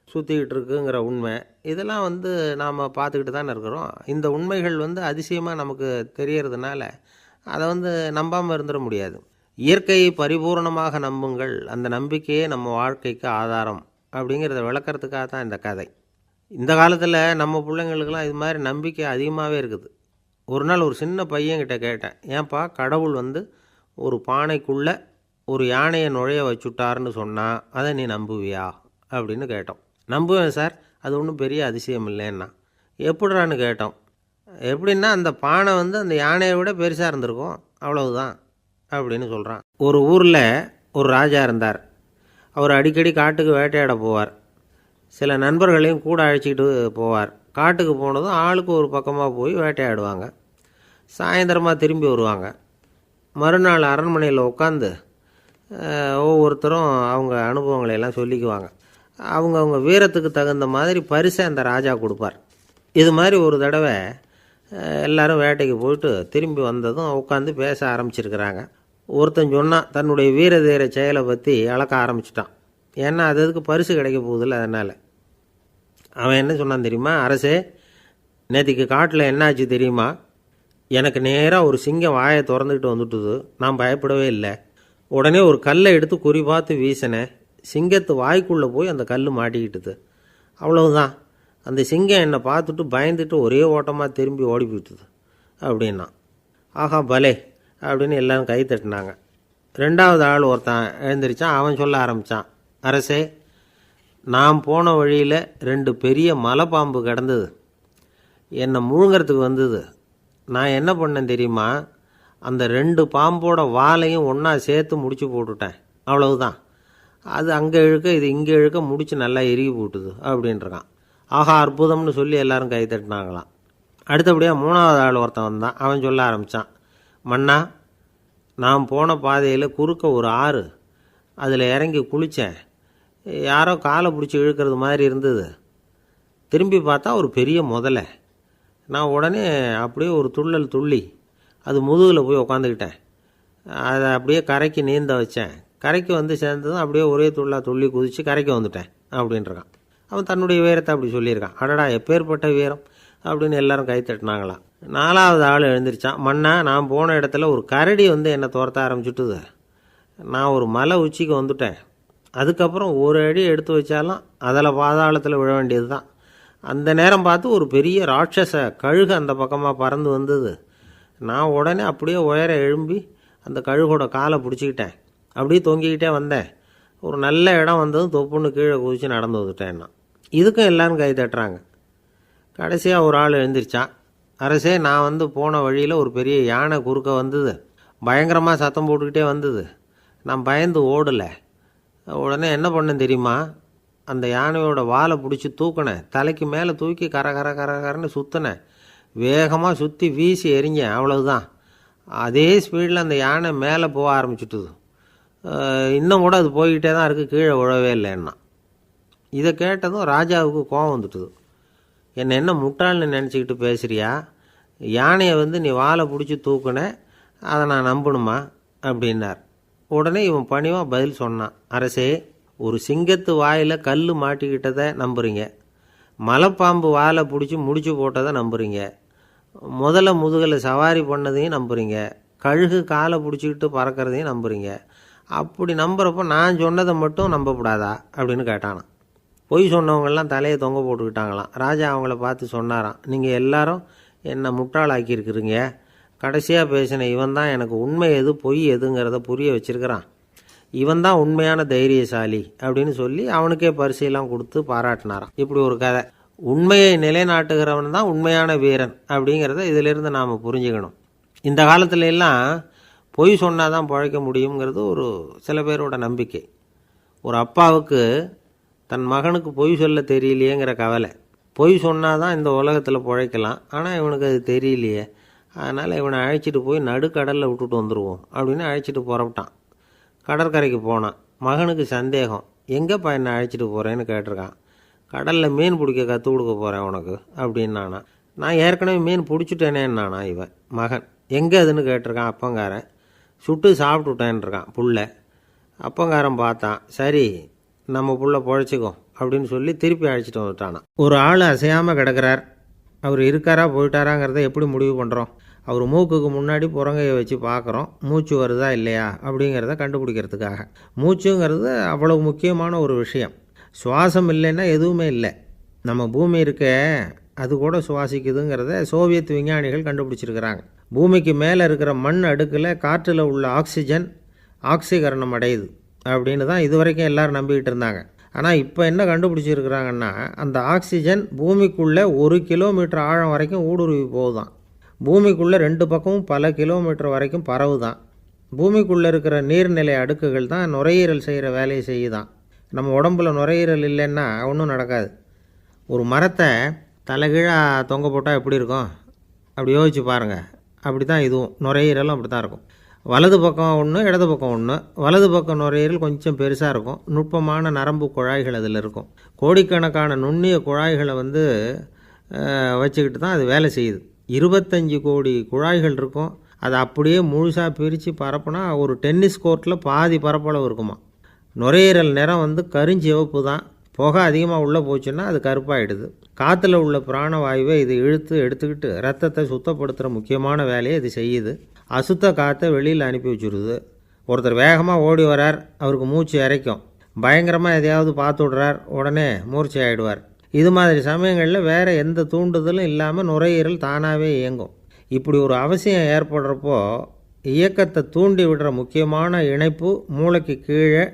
சுற்றிக்கிட்டு இருக்குங்கிற உண்மை, இதெல்லாம் நாம் பார்த்துக்கிட்டு தானே இருக்கிறோம். இந்த உண்மைகள் அதிசயமாக நமக்கு தெரியறதுனால அதை நம்பாமல் இருந்துட முடியாது. இயற்கையை பரிபூர்ணமாக நம்புங்கள், அந்த நம்பிக்கையே நம்ம வாழ்க்கைக்கு ஆதாரம் அப்படிங்கிறத விளக்கிறதுக்காக தான் இந்த கதை. இந்த காலத்தில் நம்ம பிள்ளைங்களுக்கெல்லாம் இது மாதிரி நம்பிக்கை அதிகமாகவே இருக்குது. ஒரு நாள் ஒரு சின்ன பையன்கிட்ட கேட்டேன், ஏன்பா கடவுள் ஒரு பானைக்குள்ளே ஒரு யானையை நுழைய வச்சுட்டாருன்னு சொன்னால் அதை நீ நம்புவியா அப்படின்னு கேட்டோம். நம்புவேன் சார், அது ஒன்றும் பெரிய அதிசயம் இல்லைன்னா. எப்படிறான்னு கேட்டோம். எப்படின்னா அந்த பானை அந்த யானையை விட பெருசாக இருந்திருக்கும், அவ்வளவுதான் அப்படின்னு சொல்கிறான். ஒரு ஊரில் ஒரு ராஜா இருந்தார். அவர் அடிக்கடி காட்டுக்கு வேட்டையாட போவார். சில நண்பர்களையும் கூட அழைச்சிக்கிட்டு போவார். காட்டுக்கு போனதும் ஆளுக்கு ஒரு பக்கமாக போய் வேட்டையாடுவாங்க. சாயந்தரமாக திரும்பி வருவாங்க. மறுநாள் அரண்மனையில் உட்காந்து ஒவ்வொருத்தரும் அவங்க அனுபவங்களை எல்லாம் சொல்லிக்குவாங்க. அவங்க வீரத்துக்கு தகுந்த மாதிரி பரிசை அந்த ராஜா கொடுப்பார். இது மாதிரி ஒரு தடவை எல்லோரும் வேட்டைக்கு போயிட்டு திரும்பி வந்ததும் உட்காந்து பேச ஆரம்பிச்சிருக்கிறாங்க. ஒருத்தன் சொன்னான், தன்னுடைய வீர தீர செயலை பற்றி அளக்க ஆரம்பிச்சிட்டான். ஏன்னா அதுக்கு பரிசு கிடைக்க போகுதில்ல, அதனால். அவன் என்ன சொன்னான் தெரியுமா? அரசே, நேற்றுக்கு காட்டில் என்னாச்சு தெரியுமா? எனக்கு நேராக ஒரு சிங்கம் வாயை திறந்துக்கிட்டு வந்துட்டுது. நான் பயப்படவே இல்லை. உடனே ஒரு கல்லை எடுத்து குறி பார்த்து வீசினேன். சிங்கத்து வாய்க்குள்ளே போய் அந்த கல் மாட்டிக்கிட்டுது. அவ்வளவுதான். அந்த சிங்கம் என்னை பார்த்துட்டு பயந்துட்டு ஒரே ஓட்டமாக திரும்பி ஓடி போயிட்டுது அப்படின்னா. ஆஹா பலே அப்படின்னு எல்லாரும் கை தட்டினாங்க. ரெண்டாவது ஆள் ஒருத்தன் எழுந்திரிச்சான். அவன் சொல்ல ஆரம்பித்தான், அரசே, நான் போன வழியில் 2 பெரிய மலைப்பாம்பு கிடந்தது. என்னை முழுங்கிறதுக்கு வந்தது. நான் என்ன பண்ணேன் தெரியுமா? அந்த 2 பாம்போட வாலையும் ஒன்றா சேர்த்து முடிச்சு போட்டுட்டேன். அவ்வளவுதான். அது அங்கே இழுக்க இது இங்கே இழுக்க முடிச்சு நல்லா எருகி போட்டுது அப்படின்றான். ஆஹா அற்புதம்னு சொல்லி எல்லாரும் கை தட்டினாங்களாம். அடுத்தபடியாக 3வது ஆள் ஒருத்தன் வந்தான். அவன் சொல்ல ஆரம்பித்தான், மன்னா, நான் போன பாதையில் குறுக்க ஒரு ஆறு, அதில் இறங்கி குளித்தேன். யாரோ காலை பிடிச்சி இழுக்கிறது மாதிரி இருந்தது. திரும்பி பார்த்தா ஒரு பெரிய முதலை. நான் உடனே அப்படியே ஒரு துள்ளல் துள்ளி அது முதுகில் போய் உக்காந்துக்கிட்டேன். அதை அப்படியே கரைக்கு நீந்த வச்சேன். கரைக்கு சேர்ந்ததும் அப்படியே ஒரே துள்ளி குதித்து கரைக்கு வந்துட்டேன் அப்படின்றான். அவன் தன்னுடைய வீரத்தை அப்படி சொல்லியிருக்கான். அடடா எப்பேற்பட்ட வீரம் அப்படின்னு எல்லாரும் கை தட்டினாங்களாம். 4வது ஆள் எழுந்திரிச்சான். மன்னா, நான் போன இடத்துல ஒரு கரடி என்னை துரத்த ஆரம்பிச்சுட்டுது. நான் ஒரு மலை உச்சிக்கு வந்துட்டேன். அதுக்கப்புறம் ஒரு அடி எடுத்து வச்சாலும் அதில் பாதாளத்தில் விழ வேண்டியது தான். அந்த நேரம் பார்த்து ஒரு பெரிய ராட்சச கழுகு அந்த பக்கமாக பறந்து வந்தது. நான் உடனே அப்படியே உயர எழும்பி அந்த கழுகோட காலை பிடிச்சிக்கிட்டேன். அப்படியே தொங்கிக்கிட்டே வந்தேன். ஒரு நல்ல இடம் வந்ததும் தொப்புன்னு கீழே குதித்து நடந்து வந்துட்டேன்னா. இதுக்கும் எல்லோரும் கை தட்டுறாங்க. கடைசியாக ஒரு ஆள் எழுந்திரிச்சான். அரசே, நான் போன வழியில் ஒரு பெரிய யானை குறுக்க வந்தது, பயங்கரமாக சத்தம் போட்டுக்கிட்டே வந்தது. நான் பயந்து ஓடலை. உடனே என்ன பண்ணேன் தெரியுமா? அந்த யானையோட வாலை பிடிச்சி தூக்கினேன், தலைக்கு மேலே தூக்கி கரன்னு சுற்றினேன், வேகமாக சுற்றி வீசி எறிஞ்சேன், அவ்வளவுதான். அதே ஸ்பீடில் அந்த யானை மேலே போக ஆரம்பிச்சுட்டுது. இன்னும் கூட அது போய்கிட்டே தான் இருக்குது, கீழே விழவே இல்லைன்னா. இதை கேட்டதும் ராஜாவுக்கு கோபம் வந்துட்டுது. என்னை என்ன முட்டாள்னு நினச்சிக்கிட்டு பேசுகிறியா? யானையை நீ வாலை பிடிச்சி தூக்குன, அதை நான் நம்பணுமா அப்படின்னார். உடனே இவன் பணிவாக பதில் சொன்னான். அரசே, ஒரு சிங்கத்து வாயில் கல் மாட்டிக்கிட்டதை நம்புறீங்க, மலைப்பாம்பு வாலை பிடிச்சி முடிச்சு போட்டதை நம்புறீங்க, முதல்ல முதுகில் சவாரி பண்ணதையும் நம்புறீங்க, கழுகு காலை பிடிச்சிக்கிட்டு பறக்கிறதையும் நம்புறீங்க. அப்படி நம்புறப்போ நான் சொன்னதை மட்டும் நம்பக்கூடாதா அப்படின்னு கேட்டானான். பொய் சொன்னவங்கெல்லாம் தலையை தொங்க போட்டுக்கிட்டாங்களாம். ராஜா அவங்கள பார்த்து சொன்னாராம், நீங்கள் எல்லாரும் என்னை முட்டாளாக்கியிருக்கிறீங்க. கடைசியாக பேசின இவன் தான் எனக்கு உண்மை எது பொய் எதுங்கிறத புரிய வச்சிருக்கிறான். இவன் தான் உண்மையான தைரியசாலி அப்படின்னு சொல்லி அவனுக்கே பரிசையெல்லாம் கொடுத்து பாராட்டினாராம். இப்படி ஒரு கதை. உண்மையை நிலைநாட்டுகிறவன் தான் உண்மையான வீரன் அப்படிங்கிறத இதிலிருந்து நாம் புரிஞ்சுக்கணும். இந்த காலத்துல எல்லாம் பொய் சொன்னால் தான் பிழைக்க முடியுங்கிறது ஒரு சில பேரோட நம்பிக்கை. ஒரு அப்பாவுக்கு தன் மகனுக்கு பொய் சொல்ல தெரியலையேங்கிற கவலை. பொய் சொன்னால் தான் இந்த உலகத்தில் பிழைக்கலாம், ஆனால் இவனுக்கு அது தெரியலையே, அதனால் இவனை அழைச்சிட்டு போய் நடுக்கடலில் விட்டுட்டு வந்துடுவோம் அப்படின்னு அழைச்சிட்டு புறப்பட்டான். கடற்கரைக்கு போனான். மகனுக்கு சந்தேகம், எங்கேப்பா என்னை அழைச்சிட்டு போகிறேன்னு கேட்டிருக்கான். கடலில் மீன் பிடிக்க கற்றுக் கொடுக்க போகிறேன் உனக்கு அப்படின்னானா. நான் ஏற்கனவே மீன் பிடிச்சிட்டேனேன்னானா இவன் மகன். எங்கே அதுன்னு கேட்டிருக்கான் அப்பங்காரன். சுட்டு சாப்பிட்டுட்டேன்ருக்கான் புள்ள. அப்பங்காரன் பார்த்தான், சரி நம்ம புள்ள பொழைச்சிக்கோ அப்படின்னு சொல்லி திருப்பி அழைச்சிட்டு வந்துட்டானா. ஒரு ஆள் அசையாமல் கிடக்கிறார். அவர் இருக்காரா போயிட்டாராங்கிறத எப்படி முடிவு பண்ணுறோம்? அவர் மூக்குக்கு முன்னாடி புறங்கையை வச்சு பார்க்குறோம், மூச்சு வருதா இல்லையா அப்படிங்கிறத கண்டுபிடிக்கிறதுக்காக. மூச்சுங்கிறது அவ்வளவு முக்கியமான ஒரு விஷயம். சுவாசம் இல்லைன்னா எதுவுமே இல்லை. நம்ம பூமி இருக்க அது கூட சுவாசிக்குதுங்கிறத சோவியத் விஞ்ஞானிகள் கண்டுபிடிச்சிருக்கிறாங்க. பூமிக்கு மேலே இருக்கிற மண் அடுக்கில் காற்றில் உள்ள ஆக்சிஜன் ஆக்சிகரணம் அடையுது அப்படின்னு தான் இதுவரைக்கும் எல்லோரும் நம்பிக்கிட்டு இருந்தாங்க. ஆனால் இப்போ என்ன கண்டுபிடிச்சிருக்கிறாங்கன்னா, அந்த ஆக்சிஜன் பூமிக்குள்ளே 1 கிலோமீட்டர் ஆழம் வரைக்கும் ஊடுருவி போகுதான். பூமிக்குள்ளே 2 பக்கமும் பல கிலோமீட்டர் வரைக்கும் பரவுதான். பூமிக்குள்ளே இருக்கிற நீர்நிலை அடுக்குகள் தான் நுரையீரல் செய்கிற வேலையை செய்யுதான். நம்ம உடம்புல நுரையீரல் இல்லைன்னா ஒன்றும் நடக்காது. ஒரு மரத்தை தலைகீழாக தொங்க போட்டால் எப்படி இருக்கும் அப்படி யோசிச்சு பாருங்கள். அப்படி தான் இதுவும், நுரையீரலும் அப்படி தான் இருக்கும். வலது பக்கம் ஒன்று, இடது பக்கம் ஒன்று. வலது பக்கம் நுரையீரல் கொஞ்சம் பெருசாக இருக்கும், நுட்பமான நரம்பு குழாய்கள் அதில் இருக்கும். கோடிக்கணக்கான நுண்ணிய குழாய்களை வச்சுக்கிட்டு தான் அது வேலை செய்யுது. 25 கோடி குழாய்கள் இருக்கும். அதை அப்படியே முழுசாக பிரித்து பரப்புனா ஒரு டென்னிஸ் கோர்ட்டில் பாதி பரப்பளவு இருக்குமா. நுரையீரல் நிறம் கருஞ்சிவப்பு தான். புகை அதிகமாக உள்ளே போச்சுன்னா அது கருப்பாயிடுது. காற்றுல உள்ள பிராணவாயுவை இது இழுத்து எடுத்துக்கிட்டு ரத்தத்தை சுத்தப்படுத்துகிற முக்கியமான வேலையை இது செய்யுது. அசுத்த காற்றை வெளியில் அனுப்பி வச்சுருது. ஒருத்தர் வேகமாக ஓடி வரார், அவருக்கு மூச்சு இறைக்கும். பயங்கரமாக எதையாவது பார்த்து விடுறார், உடனே மூர்ச்சை ஆகிடுவார். இது மாதிரி சமயங்களில் வேறு எந்த தூண்டுதலும் இல்லாமல் நுரையீரல் தானாகவே இயங்கும். இப்படி ஒரு அவசியம் ஏற்படுறப்போ இயக்கத்தை தூண்டி விடுற முக்கியமான இணைப்பு மூளைக்கு கீழே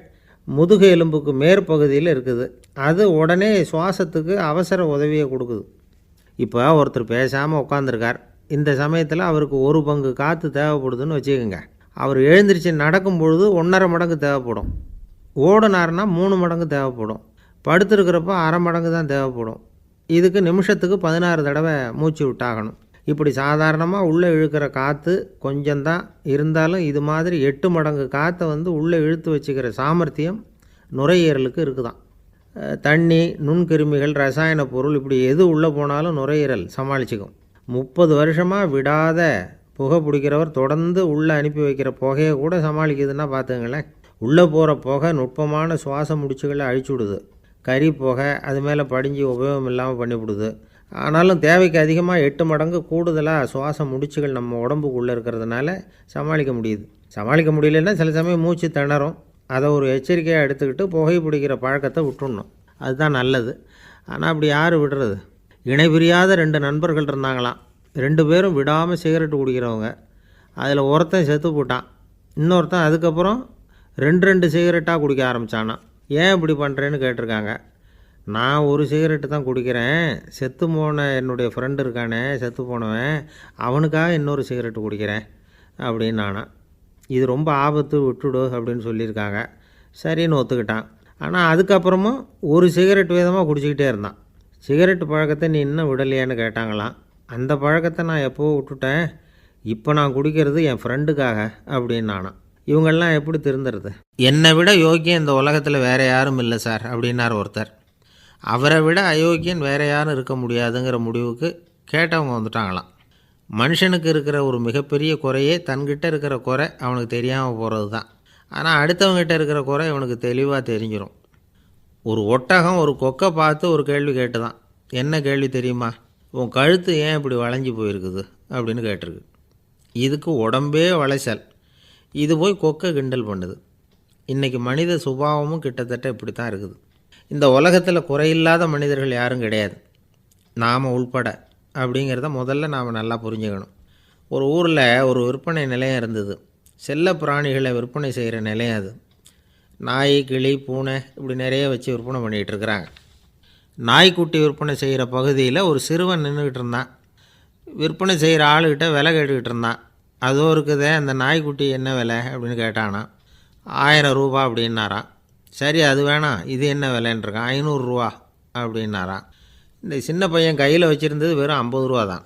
முதுகு எலும்புக்கு மேற்பகுதியில் இருக்குது. அது உடனே சுவாசத்துக்கு அவசர உதவியை கொடுக்குது. இப்போ ஒருத்தர் பேசாமல் உட்காந்துருக்கார். இந்த சமயத்தில் அவருக்கு 1 பங்கு காற்று தேவைப்படுதுன்னு வச்சுக்கோங்க. அவர் எழுந்திரிச்சு நடக்கும் பொழுது 1.5 மடங்கு தேவைப்படும். ஓடினார்னா 3 மடங்கு தேவைப்படும். படுத்துருக்கிறப்ப 1/2 மடங்கு தான் தேவைப்படும். இதுக்கு நிமிஷத்துக்கு 16 தடவை மூச்சு விட்டாகணும். இப்படி சாதாரணமாக உள்ளே இழுக்கிற காற்று கொஞ்சம்தான் இருந்தாலும் இது மாதிரி 8 மடங்கு காற்றை உள்ளே இழுத்து வச்சுக்கிற சாமர்த்தியம் நுரையீரலுக்கு இருக்குதான். தண்ணி, நுண்கிருமிகள், ரசாயன பொருள் இப்படி எது உள்ளே போனாலும் நுரையீரல் சமாளிச்சுக்கும். 30 வருஷமாக விடாத புகை பிடிக்கிறவர் தொடர்ந்து உள்ளே அனுப்பி வைக்கிற புகையை கூட சமாளிக்குதுன்னா பார்த்துங்களேன். உள்ளே போகிற புகை நுட்பமான சுவாச முடிச்சுகளை அழிச்சு விடுது. கறி புகை அது மேலே படிஞ்சு உபயோகம் இல்லாமல் பண்ணிவிடுது. ஆனாலும் தேவைக்கு அதிகமாக 8 மடங்கு கூடுதலாக சுவாச முடிச்சுகள் நம்ம உடம்புக்குள்ளே இருக்கிறதுனால சமாளிக்க முடியுது. சமாளிக்க முடியலன்னா சில சமயம் மூச்சு திணறும். அதை ஒரு எச்சரிக்கையாக எடுத்துக்கிட்டு புகை பிடிக்கிற பழக்கத்தை விட்டுடணும். அதுதான் நல்லது. ஆனால் அப்படி யார் விடுறது? இணை பிரியாத 2 நண்பர்கள் இருந்தாங்களாம். 2 பேரும் விடாமல் சிகரெட்டு குடிக்கிறவங்க. அதில் ஒருத்தன் செத்து போட்டான். இன்னொருத்தன் அதுக்கப்புறம் ரெண்டு சிகரெட்டாக குடிக்க ஆரம்பித்தானா. ஏன் இப்படி பண்ணுறேன்னு கேட்டிருக்காங்க. நான் ஒரு சிகரெட்டு தான் குடிக்கிறேன், செத்து போன என்னுடைய ஃப்ரெண்டு இருக்கானே செத்து போனவன், அவனுக்காக இன்னொரு சிகரெட்டு குடிக்கிறேன் அப்படின்னு நானா. இது ரொம்ப ஆபத்து, விட்டுடு அப்படின்னு சொல்லியிருக்காங்க. சரின்னு ஒத்துக்கிட்டான். ஆனால் அதுக்கப்புறமும் ஒரு சிகரெட் வீதமாக குடிச்சிக்கிட்டே இருந்தான். சிகரெட்டு பழக்கத்தை நீ இன்னும் விடலையான்னு கேட்டாங்களாம். அந்த பழக்கத்தை நான் எப்போவோ விட்டுட்டேன், இப்போ நான் குடிக்கிறது என் ஃப்ரெண்டுக்காக அப்படின்னு நானா. இவங்கெல்லாம் எப்படி திருந்துறது? என்னை விட யோக்கியம் இந்த உலகத்தில் வேறு யாரும் இல்லை சார் அப்படின்னார் ஒருத்தர். அவரை விட அயோக்கியன் வேறு யாரும் இருக்க முடியாதுங்கிற முடிவுக்கு கேட்டவங்க வந்துட்டாங்களாம். மனுஷனுக்கு இருக்கிற ஒரு மிகப்பெரிய குறையே தன்கிட்ட இருக்கிற குறை அவனுக்கு தெரியாமல் போகிறது தான். ஆனால் அடுத்தவங்ககிட்ட இருக்கிற குறை இவனுக்கு தெளிவாக தெரிஞ்சிடும். ஒரு ஒட்டகம் ஒரு கொக்கை பார்த்து ஒரு கேள்வி கேட்டு தான். என்ன கேள்வி தெரியுமா? உன் கழுத்து ஏன் இப்படி வளைஞ்சி போயிருக்குது அப்படின்னு கேட்டிருக்கு. இதுக்கு உடம்பே வளைச்சல். இது போய் கொக்கை கிண்டல் பண்ணுது. இன்றைக்கி மனித சுபாவமும் கிட்டத்தட்ட இப்படி தான் இருக்குது. இந்த உலகத்தில் குறையில்லாத மனிதர்கள் யாரும் கிடையாது, நாம் உள்பட. அப்படிங்கிறத முதல்ல நாம் நல்லா புரிஞ்சுக்கணும். ஒரு ஊரில் ஒரு விற்பனை நிலையம் இருந்தது. செல்ல பிராணிகளை விற்பனை செய்கிற நிலையம் அது. நாய், கிளி, பூனை இப்படி நிறைய வச்சு விற்பனை பண்ணிகிட்டு இருக்கிறாங்க. நாய்க்குட்டி விற்பனை செய்கிற பகுதியில் ஒரு சிறுவன் நின்றுக்கிட்டு இருந்தான். விற்பனை செய்கிற ஆளுக்கிட்ட விலை கேட்டுக்கிட்டு இருந்தான். அதோ இருக்குதே அந்த நாய்க்குட்டி என்ன விலை அப்படின்னு கேட்டானா. 1000 ரூபா அப்படின்னாரான். சரி அது வேணாம், இது என்ன விலைன்றிருக்கான். 500 ரூபா அப்படின்னாரான். இந்த சின்ன பையன் கையில் வச்சுருந்தது வெறும் 50 ரூபா தான்.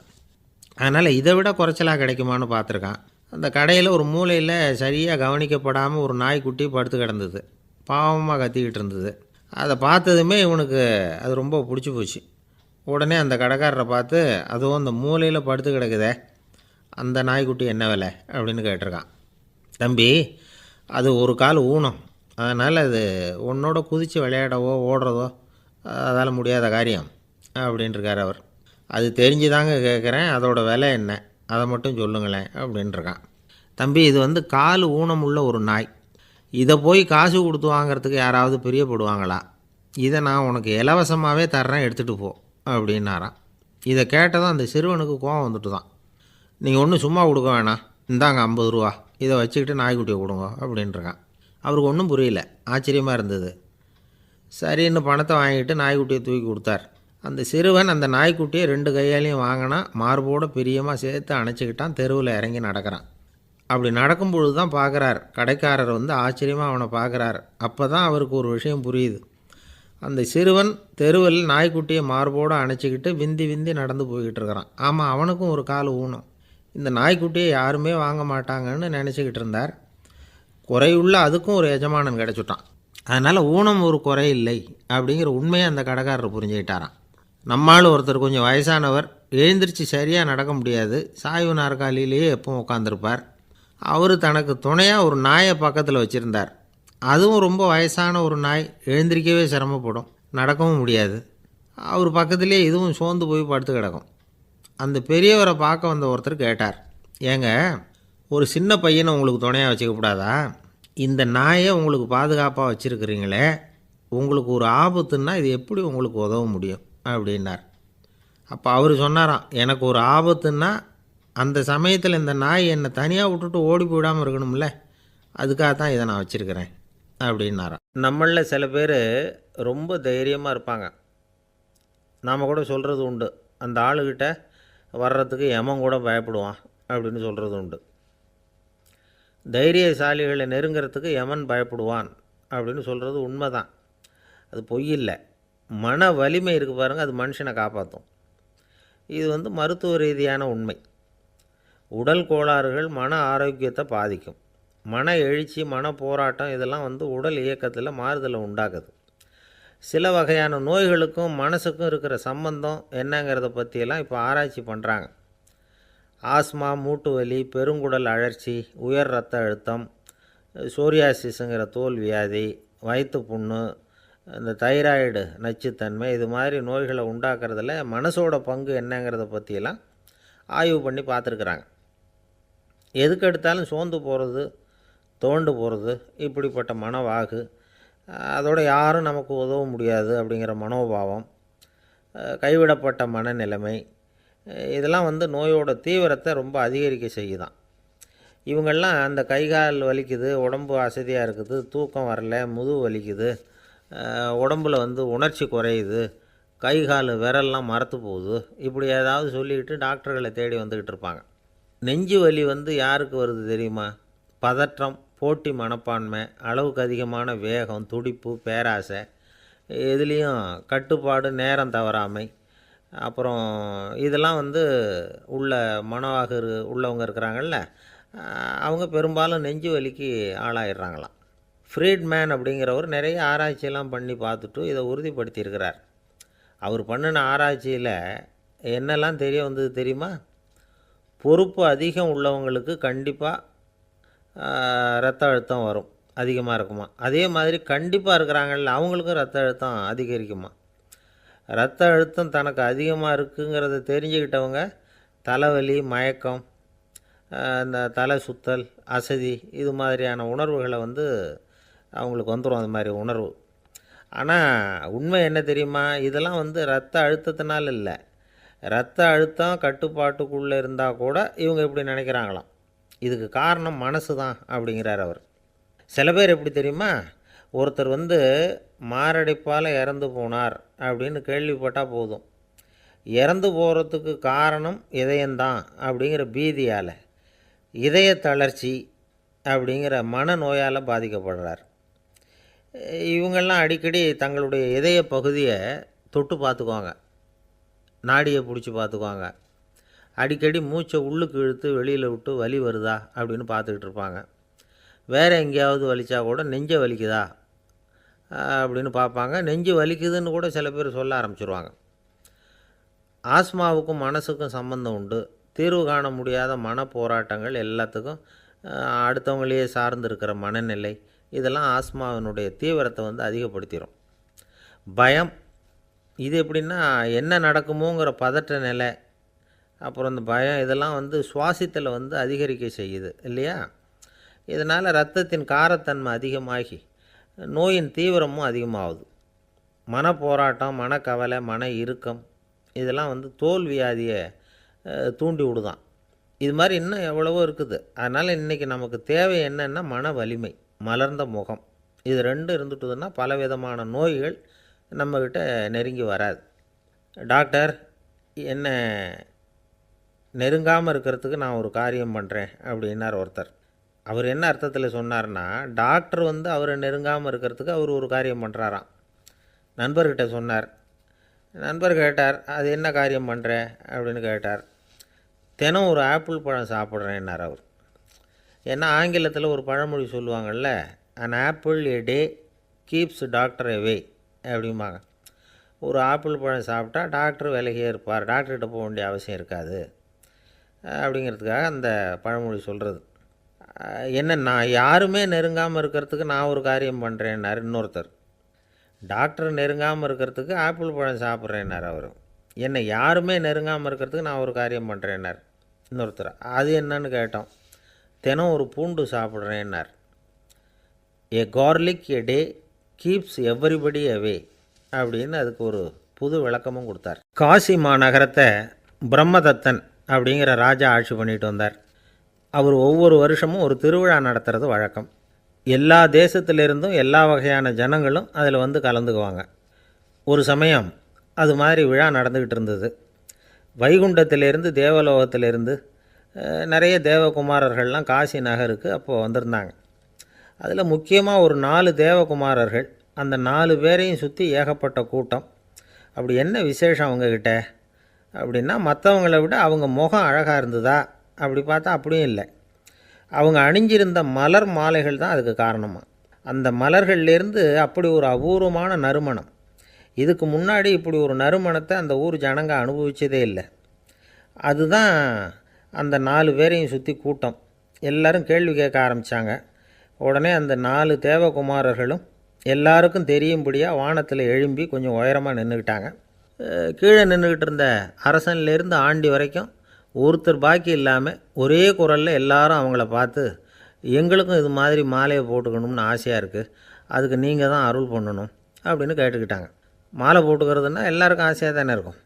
அதனால் இதை விட குறைச்சலாக கிடைக்குமான்னு பார்த்துருக்கான். அந்த கடையில் ஒரு மூலையில் சரியாக கவனிக்கப்படாமல் ஒரு நாய்க்குட்டி படுத்து கிடந்தது. பாவமாக கத்திக்கிட்டு இருந்தது. அதை பார்த்ததுமே இவனுக்கு அது ரொம்ப பிடிச்சி போச்சு. உடனே அந்த கடைக்காரரை பார்த்து, அதுவும் அந்த மூலையில் படுத்து கிடக்குதே அந்த நாய்க்குட்டி என்ன விலை அப்படின்னு கேட்டிருக்கான். தம்பி, அது ஒரு கால் ஊனம், அதனால் அது உன்னோட குதித்து விளையாடவோ ஓடுறதோ அதால் முடியாத காரியம் அப்படின்ட்டுருக்கார் அவர். அது தெரிஞ்சு தாங்க கேட்குறேன், அதோட விலை என்ன அதை மட்டும் சொல்லுங்களேன் அப்படின்ட்டுருக்கான். தம்பி, இது கால் ஊனம் உள்ள ஒரு நாய். இதை போய் காசு கொடுத்து வாங்கிறதுக்கு யாராவது பிரியப்படுவாங்களா? இதை நான் உனக்கு இலவசமாகவே தர்றேன், எடுத்துகிட்டு போ அப்படின்னாரான். இதை கேட்டதும் அந்த சிறுவனுக்கு கோவம் வந்துட்டு தான். நீங்கள் ஒன்றும் சும்மா கொடுக்க வேணாம், இந்தாங்க 50 ரூபா, இதை வச்சுக்கிட்டு நாய்க்குட்டியை கொடுங்க அப்படின்ட்டுருக்கான். அவருக்கு ஒன்றும் புரியல, ஆச்சரியமாக இருந்தது. சரின்னு பணத்தை வாங்கிட்டு நாய்க்குட்டியை தூக்கி கொடுத்தார். அந்த சிறுவன் அந்த நாய்க்குட்டியை 2 கையாலையும் வாங்கினா, மார்போடு பிரியமாக சேர்த்து அணைச்சிக்கிட்டான். தெருவில் இறங்கி நடக்கிறான். அப்படி நடக்கும்பொழுது தான் பார்க்குறார், கடைக்காரர் ஆச்சரியமாக அவனை பார்க்குறார். அப்போ தான் அவருக்கு ஒரு விஷயம் புரியுது. அந்த சிறுவன் தெருவில் நாய்க்குட்டியை மார்போடு அணைச்சிக்கிட்டு விந்தி விந்தி நடந்து போய்கிட்டு இருக்கிறான். ஆமாம், அவனுக்கும் ஒரு கால் ஊனம். இந்த நாய்க்குட்டியை யாருமே வாங்க மாட்டாங்கன்னு நினச்சிக்கிட்டு இருந்தார். குறையுள்ள அதுக்கும் ஒரு எஜமானன் கிடச்சிட்டான். அதனால் ஊனம் ஒரு குறை இல்லை அப்படிங்கிற உண்மையை அந்த கடைக்காரர் புரிஞ்சுக்கிட்டாரான். நம்மால் ஒருத்தர் கொஞ்சம் வயசானவர், எழுந்திரிச்சு சரியாக நடக்க முடியாது, சாய்வு நாற்காலியிலேயே எப்பவும் உட்காந்துருப்பார். அவர் தனக்கு துணையாக ஒரு நாயை பக்கத்தில் வச்சுருந்தார். அதுவும் ரொம்ப வயசான ஒரு நாய், எழுந்திரிக்கவே சிரமப்படும், நடக்கவும் முடியாது. அவர் பக்கத்துலேயே இதுவும் சோர்ந்து போய் படுத்து கிடக்கும். அந்த பெரியவரை பார்க்க வந்த ஒருத்தர் கேட்டார், ஏங்க, ஒரு சின்ன பையனை உங்களுக்கு துணையாக வச்சுக்கப்படாதா? இந்த நாயை உங்களுக்கு பாதுகாப்பாக வச்சுருக்கிறீங்களே, உங்களுக்கு ஒரு ஆபத்துன்னா இது எப்படி உங்களுக்கு உதவ முடியும் அப்படின்னார். அப்போ அவர் சொன்னாராம், எனக்கு ஒரு ஆபத்துன்னா அந்த சமயத்தில் இந்த நாய் என்னை தனியாக விட்டுட்டு ஓடி போயிடாமல் இருக்கணும்ல, அதுக்காக தான் இதை நான் வச்சுருக்கிறேன் அப்படின்னாராம். நம்மளில் சில பேர் ரொம்ப தைரியமாக இருப்பாங்க. நாம் கூட சொல்கிறது உண்டு, அந்த ஆளுகிட்ட வர்றதுக்கு யமன் கூட பயப்படுவான் அப்படின்னு சொல்கிறது உண்டு. தைரியசாலிகளை நெருங்கிறதுக்கு யமன் பயப்படுவான் அப்படின்னு சொல்கிறது உண்மை தான், அது பொய் இல்லை. மன வலிமை இருக்குது பாருங்கள், அது மனுஷனை காப்பாற்றும். இது மருத்துவ ரீதியான உண்மை. உடல் கோளாறுகள் மன ஆரோக்கியத்தை பாதிக்கும். மன எழுச்சி, மன போராட்டம் இதெல்லாம் உடல் இயக்கத்தில் மாறுதலை உண்டாக்குது. சில வகையான நோய்களுக்கும் மனசுக்கும் இருக்கிற சம்பந்தம் என்னங்கிறத பற்றியெல்லாம் இப்போ ஆராய்ச்சி பண்ணுறாங்க. ஆஸ்மா, மூட்டு வலி, பெருங்குடல் அழற்சி, உயர் இரத்த அழுத்தம், சோரியாசிஸுங்கிற தோல் வியாதி, வயிற்று புண்ணு, இந்த தைராய்டு நச்சுத்தன்மை, இது மாதிரி நோய்களை உண்டாக்குறதுல மனசோட பங்கு என்னங்கிறத பற்றியெல்லாம் ஆய்வு பண்ணி பார்த்துருக்குறாங்க. எதுக்கு எடுத்தாலும் சோர்ந்து போகிறது, தோண்டு போகிறது, இப்படிப்பட்ட மனவாகு, அதோட யாரும் நமக்கு உதவ முடியாது அப்படிங்கிற மனோபாவம், கைவிடப்பட்ட மனநிலைமை, இதெல்லாம் நோயோட தீவிரத்தை ரொம்ப அதிகரிக்க செய்யுதான். இவங்கெல்லாம் அந்த கை கால் வலிக்குது, உடம்பு அசதியாக இருக்குது, தூக்கம் வரல, முதுகு வலிக்குது, உடம்புல உணர்ச்சி குறையுது, கை கால் விரல்லாம் மரத்து போகுது, இப்படி ஏதாவது சொல்லிக்கிட்டு டாக்டர்களை தேடி வந்துக்கிட்டு இருப்பாங்க. நெஞ்சு வலி யாருக்கு வருது தெரியுமா? பதற்றம், போட்டி மனப்பான்மை, அளவுக்கு அதிகமான வேகம், துடிப்பு, பேராசை, எதுலேயும் கட்டுப்பாடு, நேரம் தவறாமை, அப்புறம் இதெல்லாம் உள்ள மனவாக உள்ளவங்க இருக்கிறாங்கல்ல, அவங்க பெரும்பாலும் நெஞ்சு வலிக்கு ஆளாயிடுறாங்களாம். ஃப்ரீட்மேன் அப்படிங்கிறவர் நிறைய ஆராய்ச்சியெல்லாம் பண்ணி பார்த்துட்டு இதை உறுதிப்படுத்தியிருக்கிறார். அவர் பண்ணின ஆராய்ச்சியில் என்னெல்லாம் தெரிய வந்தது தெரியுமா? பொறுப்பு அதிகம் உள்ளவங்களுக்கு கண்டிப்பாக ரத்த அழுத்தம் வரும், அதிகமாக இருக்குமா. அதே மாதிரி கண்டிப்பாக இருக்கிறாங்கல்ல, அவங்களுக்கும் ரத்த அழுத்தம் அதிகரிக்குமா. ரத்த அழுத்தம் தனக்கு அதிகமாக இருக்குங்கிறத தெரிஞ்சுக்கிட்டவங்க தலைவலி, மயக்கம், இந்த தலை சுத்தல், அசதி, இது மாதிரியான உணர்வுகளை அவங்களுக்கு வந்துடும், அது மாதிரி உணர்வு. ஆனால் உண்மை என்ன தெரியுமா? இதெல்லாம் ரத்த அழுத்தத்தினால இல்லை, ரத்த அழுத்தம் கட்டுப்பாட்டுக்குள்ளே இருந்தால் கூட இவங்க இப்படி நினைக்கிறாங்களாம். இதுக்கு காரணம் மனசு தான் அப்படிங்கிறார் அவர். சில பேர் எப்படி தெரியுமா? ஒருத்தர் மாரடைப்பால் இறந்து போனார் அப்படின்னு கேள்விப்பட்டால் போதும், இறந்து போகிறதுக்கு காரணம் இதயம்தான் அப்படிங்கிற பீதியால், இதய தளர்ச்சி அப்படிங்கிற மனநோயால் பாதிக்கப்படுறார். இவங்கெல்லாம் அடிக்கடி தங்களுடைய இதய பகுதியை தொட்டு பார்த்துக்குவாங்க, நாடியை பிடிச்சி பார்த்துக்குவாங்க, அடிக்கடி மூச்சை உள்ளுக்கு இழுத்து வெளியில் விட்டு வலி வருதா அப்படின்னு பார்த்துக்கிட்டு இருப்பாங்க. வேறு எங்கேயாவது வலிச்சா கூட நெஞ்சை வலிக்குதா அப்படின்னு பார்ப்பாங்க. நெஞ்சு வலிக்குதுன்னு கூட சில பேர் சொல்ல ஆரம்பிச்சிருவாங்க. ஆஸ்மாவுக்கும் மனசுக்கும் சம்பந்தம் உண்டு. தீர்வு காண முடியாத மன போராட்டங்கள் எல்லாத்துக்கும் அடுத்தவங்களையே சார்ந்து இருக்கிற மனநிலை, இதெல்லாம் ஆஸ்மாவினுடைய தீவிரத்தை அதிகப்படுத்திடும். பயம், இது எப்படின்னா என்ன நடக்குமோங்கிற பதற்ற நிலை, அப்புறம் இந்த பயம், இதெல்லாம் சுவாசித்தலை அதிகரிக்க செய்யுது இல்லையா. இதனால் இரத்தத்தின் காரத்தன்மை அதிகமாகி நோயின் தீவிரமும் அதிகமாகுது. மன போராட்டம், மனக்கவலை, மன இறுக்கம், இதெல்லாம் தோல் வியாதியை தூண்டி விடுதான். இது மாதிரி இன்னும் எவ்வளவோ இருக்குது. அதனால் இன்றைக்கி நமக்கு தேவை என்னென்னா மன வலிமை, மலர்ந்த முகம், இது ரெண்டும் இருந்துட்டுதுன்னா பலவிதமான நோய்கள் நம்மக்கிட்ட நெருங்கி வராது. டாக்டர் என்ன நெருங்காமல் இருக்கிறதுக்கு நான் ஒரு காரியம் பண்ணுறேன் அப்படின்னார் ஒருத்தர். அவர் என்ன அர்த்தத்தில் சொன்னார்னா, டாக்டர் அவரை நெருங்காமல் இருக்கிறதுக்கு அவர் ஒரு காரியம் பண்ணுறாராம். நண்பர்கிட்ட சொன்னார். நண்பர் கேட்டார், அது என்ன காரியம் பண்ணுற அப்படின்னு கேட்டார். தினம் ஒரு ஆப்பிள் பழம் சாப்பிட்றேன்னார் அவர். ஏன்னா ஆங்கிலத்தில் ஒரு பழமொழி சொல்லுவாங்கள்ல, an apple a day keeps doctor away அப்படிம்பாங்க. ஒரு ஆப்பிள் பழம் சாப்பிட்டா டாக்டர் விலகியே இருப்பார், டாக்டர்கிட்ட போக வேண்டிய அவசியம் இருக்காது அப்படிங்கிறதுக்காக அந்த பழமொழி சொல்கிறது. என்ன, நான் யாருமே நெருங்காமல் இருக்கிறதுக்கு நான் ஒரு காரியம் பண்ணுறேன்னார் இன்னொருத்தர். டாக்டர் நெருங்காமல் இருக்கிறதுக்கு ஆப்பிள் பழம் சாப்பிட்றேன்னார் அவர். என்னை யாருமே நெருங்காமல் இருக்கிறதுக்கு நான் ஒரு காரியம் பண்ணுறேன்னார் இன்னொருத்தர். அது என்னன்னு கேட்டோம். தினம் ஒரு பூண்டு சாப்பிட்றேன்னார். ஏ கார்லிக் எ டே கீப்ஸ் எவ்ரிபடி அவே அப்படின்னு அதுக்கு ஒரு புது விளக்கமும் கொடுத்தார். காசி மாநகரத்தை பிரம்மதத்தன் அப்படிங்கிற ராஜா ஆட்சி பண்ணிட்டு வந்தார். அவர் ஒவ்வொரு வருஷமும் ஒரு திருவிழா நடத்துறது வழக்கம். எல்லா தேசத்திலிருந்தும் எல்லா வகையான ஜனங்களும் அதில் கலந்துக்குவாங்க. ஒரு சமயம் அது மாதிரி விழா நடந்துக்கிட்டு இருந்தது. வைகுண்டத்திலேருந்து தேவலோகத்திலேருந்து நிறைய தேவகுமாரர்கள்லாம் காசி நகருக்கு அப்போது வந்திருந்தாங்க. அதில் முக்கியமாக ஒரு 4 தேவகுமாரர்கள், அந்த 4 பேரையும் சுற்றி ஏகப்பட்ட கூட்டம். அப்படி என்ன விசேஷம் அவங்கக்கிட்ட அப்படின்னா, மற்றவங்கள விட அவங்க முகம் அழகாக இருந்ததா அப்படி பார்த்தா அப்படியும் இல்லை. அவங்க அணிஞ்சிருந்த மலர் மாலைகள் தான் அதுக்கு காரணமாக. அந்த மலர்கள்லேருந்து அப்படி ஒரு அபூர்வமான நறுமணம், இதுக்கு முன்னாடி இப்படி ஒரு நறுமணத்தை அந்த ஊர் ஜனங்க அனுபவிச்சதே இல்லை. அதுதான் அந்த 4 பேரையும் சுற்றி கூட்டம். எல்லோரும் கேள்வி கேட்க ஆரம்பித்தாங்க. உடனே அந்த 4 தேவகுமாரர்களும் எல்லாருக்கும் தெரியும்படியாக வானத்தில் எழும்பி கொஞ்சம் உயரமாக நின்றுக்கிட்டாங்க. கீழே நின்றுக்கிட்டு இருந்த அரசன்லேருந்து ஆண்டி வரைக்கும் ஒருத்தர் பாக்கி இல்லாமல் ஒரே குரலில் எல்லாரும் அவங்கள பார்த்து, எங்களுக்கும் இது மாதிரி மாலையை போட்டுக்கணும்னு ஆசையாக இருக்குது, அதுக்கு நீங்கள் தான் அருள் பண்ணணும் அப்படின்னு கேட்டுக்கிட்டாங்க. மாலை போட்டுக்கிறதுனா எல்லாருக்கும் ஆசையாக தானே இருக்கும்.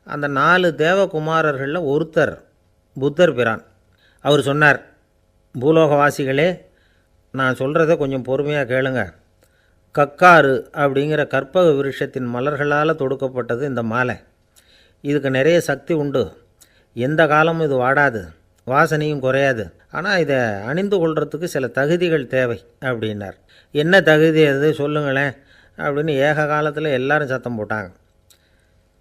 அந்த 4 தேவகுமாரர்களில் ஒருத்தர் புத்தர் பிரான். அவர் சொன்னார், பூலோகவாசிகளே, நான் சொல்கிறத கொஞ்சம் பொறுமையாக கேளுங்க. கக்காரு அப்படிங்கிற கற்பக விருஷத்தின் மலர்களால் தொடுக்கப்பட்டது இந்த மாலை. இதுக்கு நிறைய சக்தி உண்டு. எந்த காலமும் இது வாடாது, வாசனையும் குறையாது. ஆனால் இதை அணிந்து கொள்கிறதுக்கு சில தகுதிகள் தேவை அப்படின்னார். என்ன தகுதி அது சொல்லுங்களேன் அப்படின்னு ஏக காலத்தில் எல்லாரும் சத்தம் போட்டாங்க.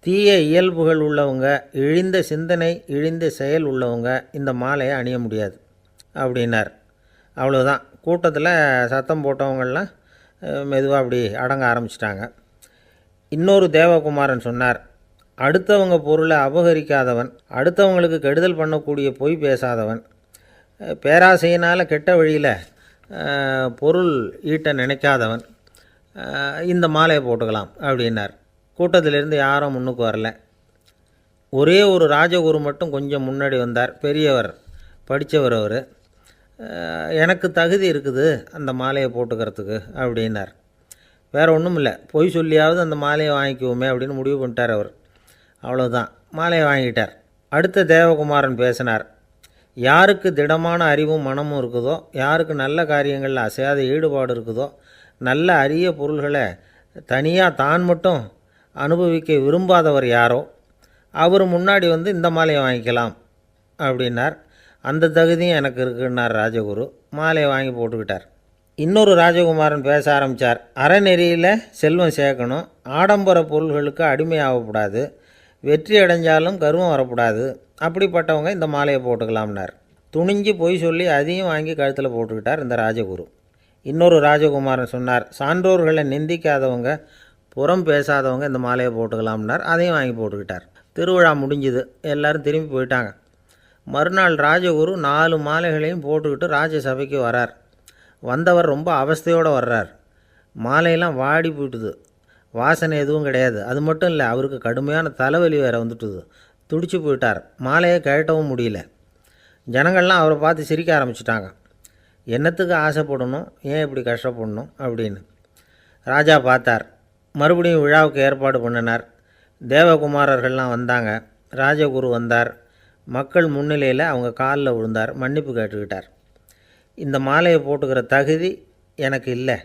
தீய இயல்புகள் உள்ளவங்க, இழிந்த சிந்தனை, இழிந்த செயல் உள்ளவங்க இந்த மாலையை அணிய முடியாது அப்படின்னார். அவ்வளோதான். கூட்டத்தில் சத்தம் போட்டவங்கள்லாம் மெதுவாக அப்படி அடங்க ஆரம்பிச்சிட்டாங்க. இன்னொரு தேவகுமாரன் சொன்னார், அடுத்தவங்க பொருளை அபகரிக்காதவன், அடுத்தவங்களுக்கு கெடுதல் பண்ணக்கூடிய பொய் பேசாதவன், பேராசையினால் கெட்ட வழியில் பொருள் ஈட்ட நினைக்காதவன் இந்த மாலையை போட்டுக்கலாம் அப்படின்னார். கூட்டத்திலிருந்து யாரும் முன்னுக்கு வரல. ஒரே ஒரு ராஜகுரு மட்டும் கொஞ்சம் முன்னாடி வந்தார். பெரியவர், படித்தவர். அவர், எனக்கு தகுதி இருக்குது அந்த மாலையை போட்டுக்கிறதுக்கு அப்படின்னார். வேறு ஒன்றும் இல்லை, பொய் சொல்லியாவது அந்த மாலையை வாங்கிக்குவோமே அப்படின்னு முடிவு பண்ணிட்டார் அவர். அவ்வளோதான், மாலையை வாங்கிட்டார். அடுத்த தேவகுமாரன் பேசினார். யாருக்கு திடமான அறிவும் மனமும் இருக்குதோ, யாருக்கு நல்ல காரியங்களில் அசையாத ஈடுபாடு இருக்குதோ, நல்ல அரிய பொருள்களை தனியாக தான் மட்டும் அனுபவிக்க விரும்பாதவர் யாரோ அவர் முன்னாடி வந்து இந்த மாலையை வாங்கிக்கலாம் அப்படின்னார். அந்த தகுதியும் எனக்கு இருக்குன்னார் ராஜகுரு. மாலையை வாங்கி போட்டுக்கிட்டார். இன்னொரு ராஜகுமாரன் பேச ஆரம்பித்தார். அறநெறியில் செல்வம் சேர்க்கணும், ஆடம்பர பொருள்களுக்கு அடிமையாகக்கூடாது, வெற்றி அடைஞ்சாலும் கர்வம் வரக்கூடாது, அப்படிப்பட்டவங்க இந்த மாலையை போட்டுக்கலாம்னார். துணிஞ்சு பொய் சொல்லி அதையும் வாங்கி கழுத்தில் போட்டுக்கிட்டார் இந்த ராஜகுரு. இன்னொரு ராஜகுமாரன் சொன்னார், சான்றோர்களை நிந்திக்காதவங்க, புறம் பேசாதவங்க இந்த மாலையை போட்டுக்கலாம்னார். அதையும் வாங்கி போட்டுக்கிட்டார். திருவிழா முடிஞ்சுது, எல்லோரும் திரும்பி போயிட்டாங்க. மறுநாள் ராஜகுரு 4 மாலைகளையும் போட்டுக்கிட்டு ராஜசபைக்கு வரார். வந்தவர் ரொம்ப அவஸ்தையோடு வர்றார். மாலையெல்லாம் வாடி போயிட்டுது, வாசனை எதுவும் கிடையாது. அது மட்டும் இல்லை, அவருக்கு கடுமையான தலைவலி வேறு வந்துட்டுது. துடிச்சு போயிட்டார். மாலையை கழட்டவும் முடியல. ஜனங்கள்லாம் அவரை பார்த்து சிரிக்க ஆரம்பிச்சிட்டாங்க. என்னத்துக்கு ஆசைப்படணும், ஏன் இப்படி கஷ்டப்படணும் அப்படின்னு. ராஜா பார்த்தார். மறுபடியும் விழாவுக்கு ஏற்பாடு பண்ணினார். தேவகுமாரர்கள்லாம் வந்தாங்க. ராஜகுரு வந்தார். மக்கள் முன்னிலையில் அவங்க காலில் விழுந்தார், மன்னிப்பு கேட்டுக்கிட்டார். இந்த மாலையை போட்டுக்கிற தகுதி எனக்கு இல்லை.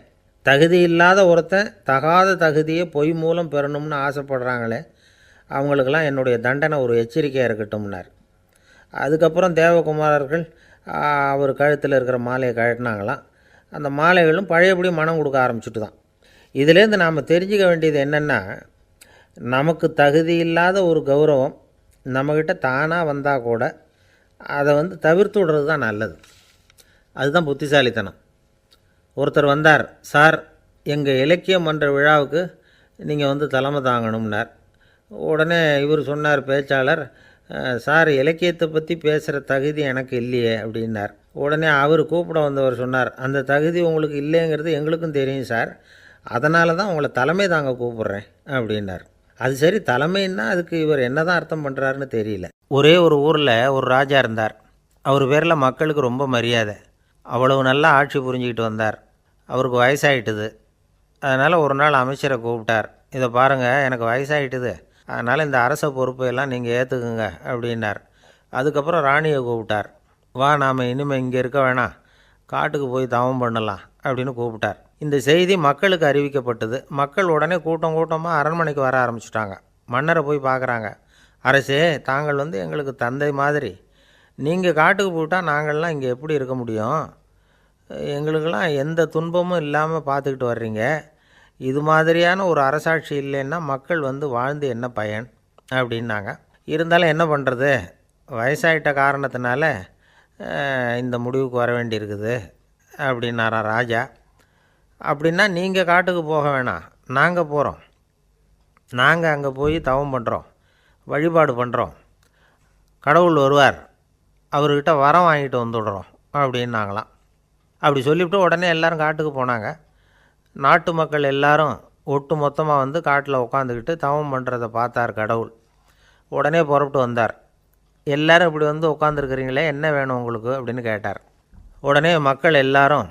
தகுதி இல்லாத ஒருத்தன் தகாத தகுதியை பொய் மூலம் பெறணும்னு ஆசைப்படுறாங்களே, அவங்களுக்கெல்லாம் என்னுடைய தண்டனை ஒரு எச்சரிக்கையாக இருக்கட்டும்னார். அதுக்கப்புறம் தேவகுமாரர்கள் அவர் கழுத்தில் இருக்கிற மாலையை கழட்டினாங்களாம். அந்த மாலைகளும் பழையபடி மனம் கொடுக்க ஆரம்பிச்சுட்டு தான். இதிலேருந்து நாம் தெரிஞ்சுக்க வேண்டியது என்னென்னா, நமக்கு தகுதி இல்லாத ஒரு கௌரவம் நம்மக்கிட்ட தானாக வந்தால் கூட அதை தவிர்த்து விடுறது தான் நல்லது. அதுதான் புத்திசாலித்தனம். ஒருத்தர் வந்தார். சார், எங்கள் இலக்கிய மன்ற விழாவுக்கு நீங்கள் தலைமை தாங்கணும்னார். உடனே இவர் சொன்னார், பேச்சாளர், சார், இலக்கியத்தை பற்றி பேசுகிற தகுதி எனக்கு இல்லையே அப்படின்னார். உடனே அவர் கூப்பிட வந்தவர் சொன்னார், அந்த தகுதி உங்களுக்கு இல்லைங்கிறது எங்களுக்கும் தெரியும் சார், அதனால தான் உங்களை தலைமை தாங்க கூப்பிட்றேன் அப்படின்னார். அது சரி, தலைமைன்னா அதுக்கு இவர் என்ன தான் அர்த்தம் பண்ணுறாருன்னு தெரியல. ஒரே ஒரு ஊரில் ஒரு ராஜா இருந்தார். அவர் பேரில் மக்களுக்கு ரொம்ப மரியாதை. அவ்வளவு நல்லா ஆட்சி புரிஞ்சுக்கிட்டு வந்தார். அவருக்கு வயசாகிட்டுது. அதனால் ஒரு நாள் அமைச்சரை கூப்பிட்டார். இதை பாருங்கள், எனக்கு வயசாகிட்டுது, அதனால் இந்த அரச பொறுப்பையெல்லாம் நீங்கள் ஏற்றுக்குங்க அப்படின்னார். அதுக்கப்புறம் ராணியை கூப்பிட்டார். வா, நாம் இனிமேல் இங்கே இருக்க வேணாம், காட்டுக்கு போய் தவம் பண்ணலாம் அப்படின்னு கூப்பிட்டார். இந்த செய்தி மக்களுக்கு அறிவிக்கப்பட்டது. மக்கள் உடனே கூட்டம் கூட்டமாக அரண்மனைக்கு வர ஆரம்பிச்சிட்டாங்க. மன்னரை போய் பார்க்குறாங்க. அரசே, தாங்கள் எங்களுக்கு தந்தை மாதிரி. நீங்கள் காட்டுக்கு போயிட்டால் நாங்கள்லாம் இங்கே எப்படி இருக்க முடியும்? எங்களுக்கெல்லாம் எந்த துன்பமும் இல்லாமல் பார்த்துக்கிட்டு வர்றீங்க. இது மாதிரியான ஒரு அரசாட்சி இல்லைன்னா மக்கள் வாழ்ந்து என்ன பயன் அப்படின்னாங்க. இருந்தாலும் என்ன பண்ணுறது, வயசாயிட்ட காரணத்தினால இந்த முடிவுக்கு வர வேண்டியிருக்குது அப்படின்னாராம் ராஜா. அப்படின்னா நீங்கள் காட்டுக்கு போக வேணாம், நாங்கள் போகிறோம். நாங்கள் அங்கே போய் தவம் பண்ணுறோம், வழிபாடு பண்ணுறோம். கடவுள் வருவார், அவர்கிட்ட வரம் வாங்கிட்டு வந்துடுறோம் அப்படின்னாங்களாம். அப்படி சொல்லிவிட்டு உடனே எல்லோரும் காட்டுக்கு போனாங்க. நாட்டு மக்கள் எல்லாரும் ஒட்டு மொத்தமாக காட்டில் உட்காந்துக்கிட்டு தவம் பண்ணுறதை பார்த்தார் கடவுள். உடனே புறப்பட்டு வந்தார். எல்லோரும் இப்படி உட்காந்துருக்குறீங்களே, என்ன வேணும் உங்களுக்கு அப்படின்னு கேட்டார். உடனே மக்கள் எல்லாரும்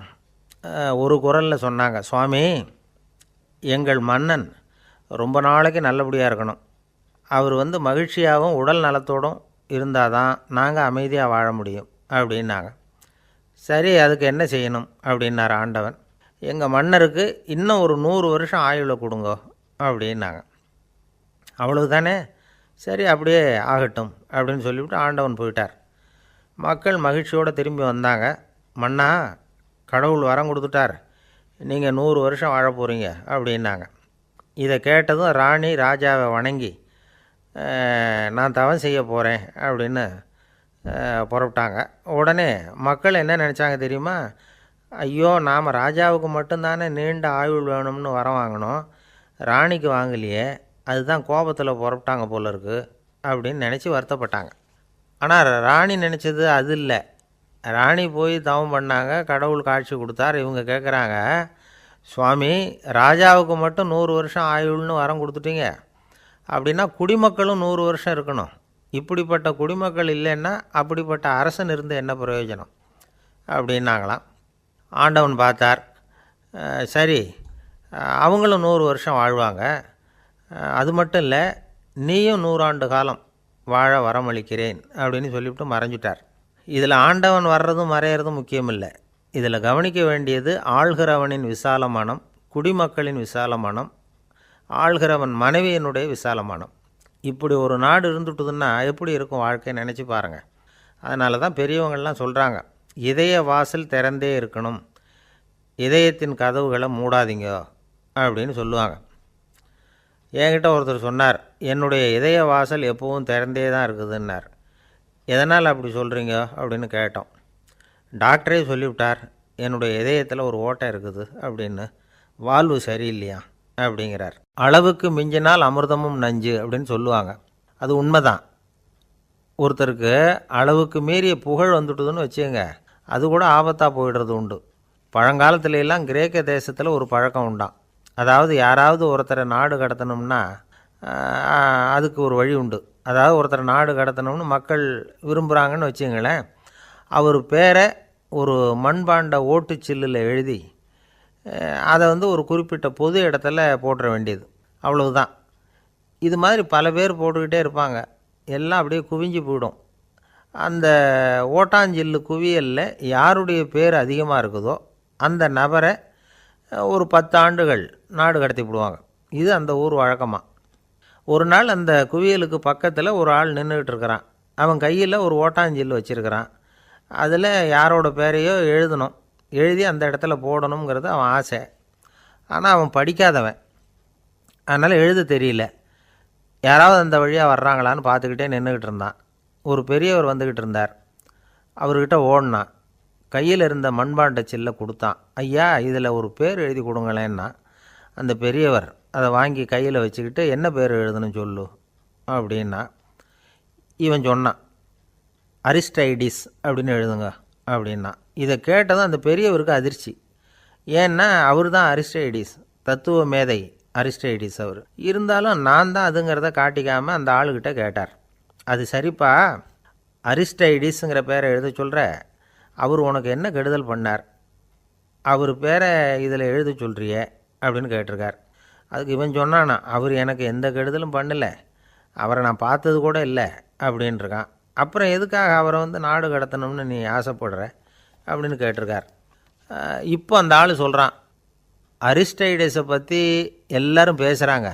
ஒரு குரலில் சொன்னாங்க, சுவாமி, எங்கள் மன்னன் ரொம்ப நாளைக்கு நல்லபடியாக இருக்கணும். அவர் மகிழ்ச்சியாகவும் உடல் நலத்தோடும் இருந்தால் தான் நாங்கள் அமைதியாக வாழ முடியும் அப்படின்னாங்க. சரி, அதுக்கு என்ன செய்யணும் அப்படின்னார் ஆண்டவன். எங்கள் மன்னருக்கு இன்னும் ஒரு 100 வருஷம் ஆயுளை கொடுங்கோ அப்படின்னாங்க. அவ்வளவு தானே, சரி அப்படியே ஆகட்டும் அப்படின்னு சொல்லிவிட்டு ஆண்டவன் போயிட்டார். மக்கள் மகிழ்ச்சியோடு திரும்பி வந்தாங்க. மன்னா, கடவுள் வரம் கொடுத்துட்டார், நீங்கள் 100 வருஷம் வாழ போகிறீங்க அப்படின்னாங்க. இதை கேட்டதும் ராணி ராஜாவை வணங்கி நான் தவம் செய்ய போகிறேன் அப்படின்னு புறப்பட்டாங்க. உடனே மக்கள் என்ன நினச்சாங்க தெரியுமா? ஐயோ, நாம் ராஜாவுக்கு மட்டும்தானே நீண்ட ஆயுள் வேணும்னு வரம் வாங்கினோம், ராணிக்கு வாங்கலையே, அதுதான் கோபத்தில் புறப்பட்டாங்க போல இருக்குது அப்படின்னு நினச்சி வருத்தப்பட்டாங்க. ஆனால் ராணி நினச்சது அது இல்லை. ராணி போய் தவம் பண்ணாங்க, கடவுள் காட்சி கொடுத்தார். இவங்க கேட்குறாங்க, சுவாமி, ராஜாவுக்கு மட்டும் 100 வருஷம் ஆயுள்னு வரம் கொடுத்துட்டீங்க, அப்படின்னா குடிமக்களும் 100 வருஷம் இருக்கணும். இப்படிப்பட்ட குடிமக்கள் இல்லைன்னா அப்படிப்பட்ட அரசன் இருந்து என்ன பிரயோஜனம் அப்படின்னாங்களாம். ஆண்டவன் பார்த்தார், சரி அவங்களும் 100 வருஷம் வாழ்வாங்க, அது மட்டும் இல்லை நீயும் 100 ஆண்டு காலம் வாழ வரமளிக்கிறேன் அப்படின்னு சொல்லிவிட்டு மறைஞ்சிட்டார். இதில் ஆண்டவன் வர்றதும் மறையிறதும் முக்கியம் இல்லை. இதில் கவனிக்க வேண்டியது ஆள்கிறவனின் விசாலமானம், குடிமக்களின் விசாலமானம், ஆள்கிறவன் மனைவியினுடைய விசாலமானம். இப்படி ஒரு நாடு இருந்துட்டுதுன்னா எப்படி இருக்கும் வாழ்க்கையை நினச்சி பாருங்கள். அதனால தான் பெரியவங்கள்லாம் சொல்கிறாங்க, இதய வாசல் திறந்தே இருக்கணும், இதயத்தின் கதவுகளை மூடாதீங்க அப்படின்னு சொல்லுவாங்க. என்கிட்ட ஒருத்தர் சொன்னார், என்னுடைய இதய வாசல் எப்பவும் திறந்தே தான் இருக்குதுன்னார். எதனால் அப்படி சொல்கிறீங்க அப்படின்னு கேட்டோம். டாக்டரே சொல்லிவிட்டார், என்னுடைய இதயத்தில் ஒரு ஓட்டை இருக்குது அப்படின்னு, வால்வு சரியில்லையா அப்படிங்கிறார். அளவுக்கு மிஞ்சினால் அமிர்தமும் நஞ்சு அப்படின்னு சொல்லுவாங்க. அது உண்மைதான். ஒருத்தருக்கு அளவுக்கு மீறிய புகழ் வந்துட்டுதுன்னு வச்சுங்க, அது கூட ஆபத்தாக போயிடுறது உண்டு. பழங்காலத்துல எல்லாம் கிரேக்க தேசத்தில் ஒரு பழக்கம் உண்டாம். அதாவது யாராவது ஒருத்தரை நாடு கடத்தணும்னா அதுக்கு ஒரு வழி உண்டு. அதாவது ஒருத்தரை நாடு கடத்தணும்னு மக்கள் விரும்புகிறாங்கன்னு வச்சுங்களேன், அவர் பேரை ஒரு மண்பாண்ட ஓட்டுச்சில்லில் எழுதி அதை ஒரு குறிப்பிட்ட பொது இடத்துல போட்டுற வேண்டியது, அவ்வளவுதான். இது மாதிரி பல பேர் போட்டுக்கிட்டே இருப்பாங்க, எல்லாம் அப்படியே குவிஞ்சு போயிடும். அந்த ஓட்டாஞ்சில்லு குவியலில் யாருடைய பேர் அதிகமாக இருக்குதோ அந்த நபரை ஒரு 10 ஆண்டுகள் நாடு கடத்தி விடுவாங்க. இது அந்த ஊர் வழக்கமாக. ஒரு நாள் அந்த குவியலுக்கு பக்கத்தில் ஒரு ஆள் நின்றுக்கிட்டு இருக்கிறான். அவன் கையில் ஒரு ஓட்டாஞ்சில்லு வச்சுருக்கிறான். அதில் யாரோட பேரையோ எழுதணும், எழுதி அந்த இடத்துல போடணுங்கிறது அவன் ஆசை. ஆனால் அவன் படிக்காதவன், அதனால் எழுத தெரியல. யாராவது அந்த வழியாக வர்றாங்களான்னு பார்த்துக்கிட்டே நின்றுக்கிட்டு இருந்தான். ஒரு பெரியவர் வந்துக்கிட்டு இருந்தார். அவர்கிட்ட ஓடினான். கையில் இருந்த மண்பாண்ட சில்லை கொடுத்தான். ஐயா, இதில் ஒரு பேர் எழுதி கொடுங்களேன்னா. அந்த பெரியவர் அதை வாங்கி கையில் வச்சுக்கிட்டு, என்ன பேர் எழுதணும் சொல்லு அப்படின்னா. இவன் சொன்னான், அரிஸ்டைடிஸ் அப்படின்னு எழுதுங்க அப்படின்னா. இதை கேட்டதும் அந்த பெரியவருக்கு அதிர்ச்சி. ஏன்னா அவர் தான் அரிஸ்டைடிஸ், தத்துவ மேதை அரிஸ்டைடிஸ் அவர். இருந்தாலும் நான் தான் அதுங்கிறத காட்டிக்காமல் அந்த ஆளுக்கிட்ட கேட்டார். அது சரிப்பா, அரிஸ்டைடிஸுங்கிற பேரை எழுத சொல்கிற, அவர் உனக்கு என்ன கெடுதல் பண்ணார், அவர் பேரை இதில் எழுத சொல்கிறியே அப்படின்னு கேட்டிருக்கார். அதுக்கு இவன் சொன்னானா, அவர் எனக்கு எந்த கெடுதலும் பண்ணலை, அவரை நான் பார்த்தது கூட இல்லை அப்படின்ட்டுருக்கான். அப்புறம் எதுக்காக அவரை நாடு கடத்தணும்னு நீ ஆசைப்படுற அப்படின்னு கேட்டிருக்கார். இப்போ அந்த ஆள் சொல்கிறான், அரிஸ்டைடஸை பற்றி எல்லாரும் பேசுகிறாங்க,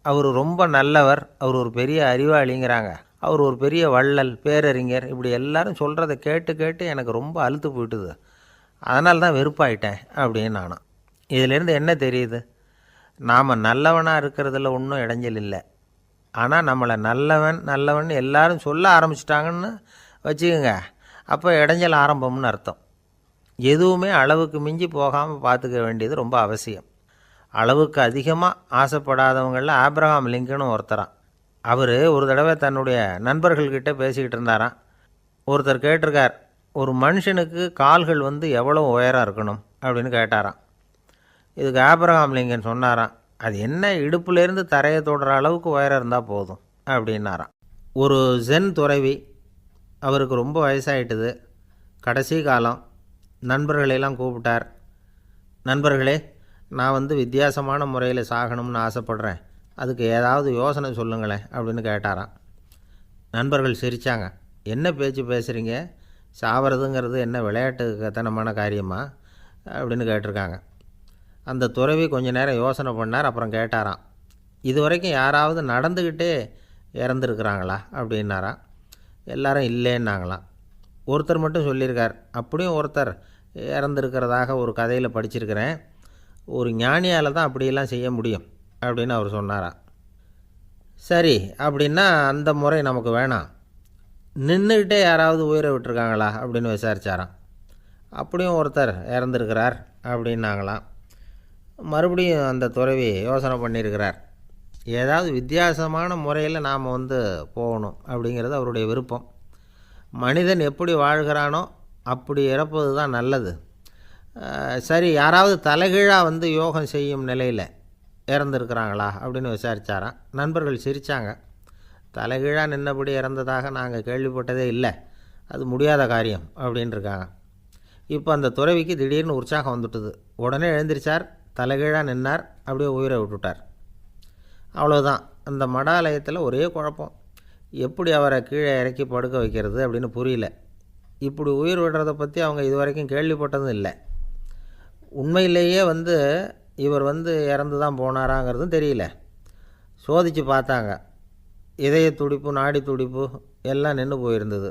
அவர் ரொம்ப நல்லவர், அவர் ஒரு பெரிய அறிவாளிங்கிறாங்க, அவர் ஒரு பெரிய வள்ளல், பேரறிஞர், இப்படி எல்லாரும் சொல்கிறத கேட்டு கேட்டு எனக்கு ரொம்ப அலுத்து போயிட்டுது, அதனால தான் வெறுப்பாயிட்டேன் அப்படின்னு நானும். இதிலேருந்து என்ன தெரியுது? நாம் நல்லவனாக இருக்கிறதுல ஒன்றும் இடைஞ்சல் இல்லை. ஆனால் நம்மளை நல்லவன் நல்லவன் எல்லாரும் சொல்ல ஆரம்பிச்சிட்டாங்கன்னு வச்சுக்கோங்க, அப்போ இடைஞ்சல் ஆரம்பம்னு அர்த்தம். எதுவுமே அளவுக்கு மிஞ்சி போகாமல் பார்த்துக்க வேண்டியது ரொம்ப அவசியம். அளவுக்கு அதிகமாக ஆசைப்படாதவங்களில் ஆப்ரஹாம் லிங்கனும் ஒருத்தரான். அவர் ஒரு தடவை தன்னுடைய நண்பர்கள்கிட்ட பேசிக்கிட்டு இருந்தாராம். ஒருத்தர் கேட்டிருக்கார், ஒரு மனுஷனுக்கு கால்கள் எவ்வளோ உயரம் இருக்கணும் அப்படின்னு கேட்டாராம். இதுக்கு ஆப்ரஹாம் லிங்கன் சொன்னாராம், அது என்ன, இடுப்புலேருந்து தரையை தொடுற அளவுக்கு உயரம் இருந்தால் போதும் அப்படின்னாராம். ஒரு ஜென் துறவி, அவருக்கு ரொம்ப வயசாகிட்டுது, கடைசி காலம். நண்பர்களெல்லாம் கூப்பிட்டார். நண்பர்களே, நான் வித்தியாசமான முறையில் சாகணும்னு ஆசைப்படுறேன், அதுக்கு ஏதாவது யோசனை சொல்லுங்களேன் அப்படின்னு கேட்டாராம். நண்பர்கள் சிரித்தாங்க. என்ன பேச்சு பேசுகிறீங்க, சாவறதுங்கிறது என்ன விளையாட்டுத்தனமான காரியமா அப்படின்னு கேட்டிருக்காங்க. அந்த துறவி கொஞ்ச நேரம் யோசனை பண்ணார். அப்புறம் கேட்டாராம், இது வரைக்கும் யாராவது நடந்துக்கிட்டே இறந்துருக்குறாங்களா அப்படின்னாராம். எல்லாரும் இல்லைன்னாங்களாம். ஒருத்தர் மட்டும் சொல்லியிருக்கார், அப்படியும் ஒருத்தர் இறந்துருக்கிறதாக ஒரு கதையில் படிச்சிருக்கிறேன், ஒரு ஞானியால் தான் அப்படியெல்லாம் செய்ய முடியும் அப்படின்னு அவர் சொன்னாராம். சரி, அப்படின்னா அந்த முறை நமக்கு வேணாம், நின்றுக்கிட்டே யாராவது உயிரை விட்டுருக்காங்களா அப்படின்னு விசாரித்தாராம். அப்படியும் ஒருத்தர் இறந்துருக்கிறார் அப்படின்னாங்களாம். மறுபடியும் அந்த துறவி யோசனை பண்ணியிருக்கிறார். ஏதாவது வித்தியாசமான முறையில் நாம் போகணும் அப்படிங்கிறது அவருடைய விருப்பம். மனிதன் எப்படி வாழ்கிறானோ அப்படி இறப்பது தான் நல்லது. சரி, யாராவது தலைகீழாக யோகம் செய்யும் நிலையில் இறந்துருக்கிறாங்களா அப்படின்னு விசாரித்தாராம். நண்பர்கள் சிரித்தாங்க. தலைகீழாக நின்னபடி இறந்ததாக நாங்கள் கேள்விப்பட்டதே இல்லை, அது முடியாத காரியம் அப்படின்ட்டுருக்காங்க. இப்போ அந்த துறவிக்கு திடீர்னு உற்சாகம் வந்துட்டுது. உடனே எழுந்திரிச்சார், தலைகீழாக நின்னார், அப்படியே உயிரை விட்டுட்டார். அவ்வளோதான். அந்த மடாலயத்தில் ஒரே குழப்பம். எப்படி அவரை கீழே இறக்கி படுக்க வைக்கிறது அப்படின்னு புரியல. இப்படி உயிர் விடுறதை பற்றி அவங்க இது வரைக்கும் கேள்விப்பட்டதும் இல்லை. உண்மையிலேயே இவர் இறந்து தான் போனாராங்கிறதும் தெரியல. சோதித்து பார்த்தாங்க. இதய துடிப்பு, நாடி துடிப்பு எல்லாம் நின்று போயிருந்தது.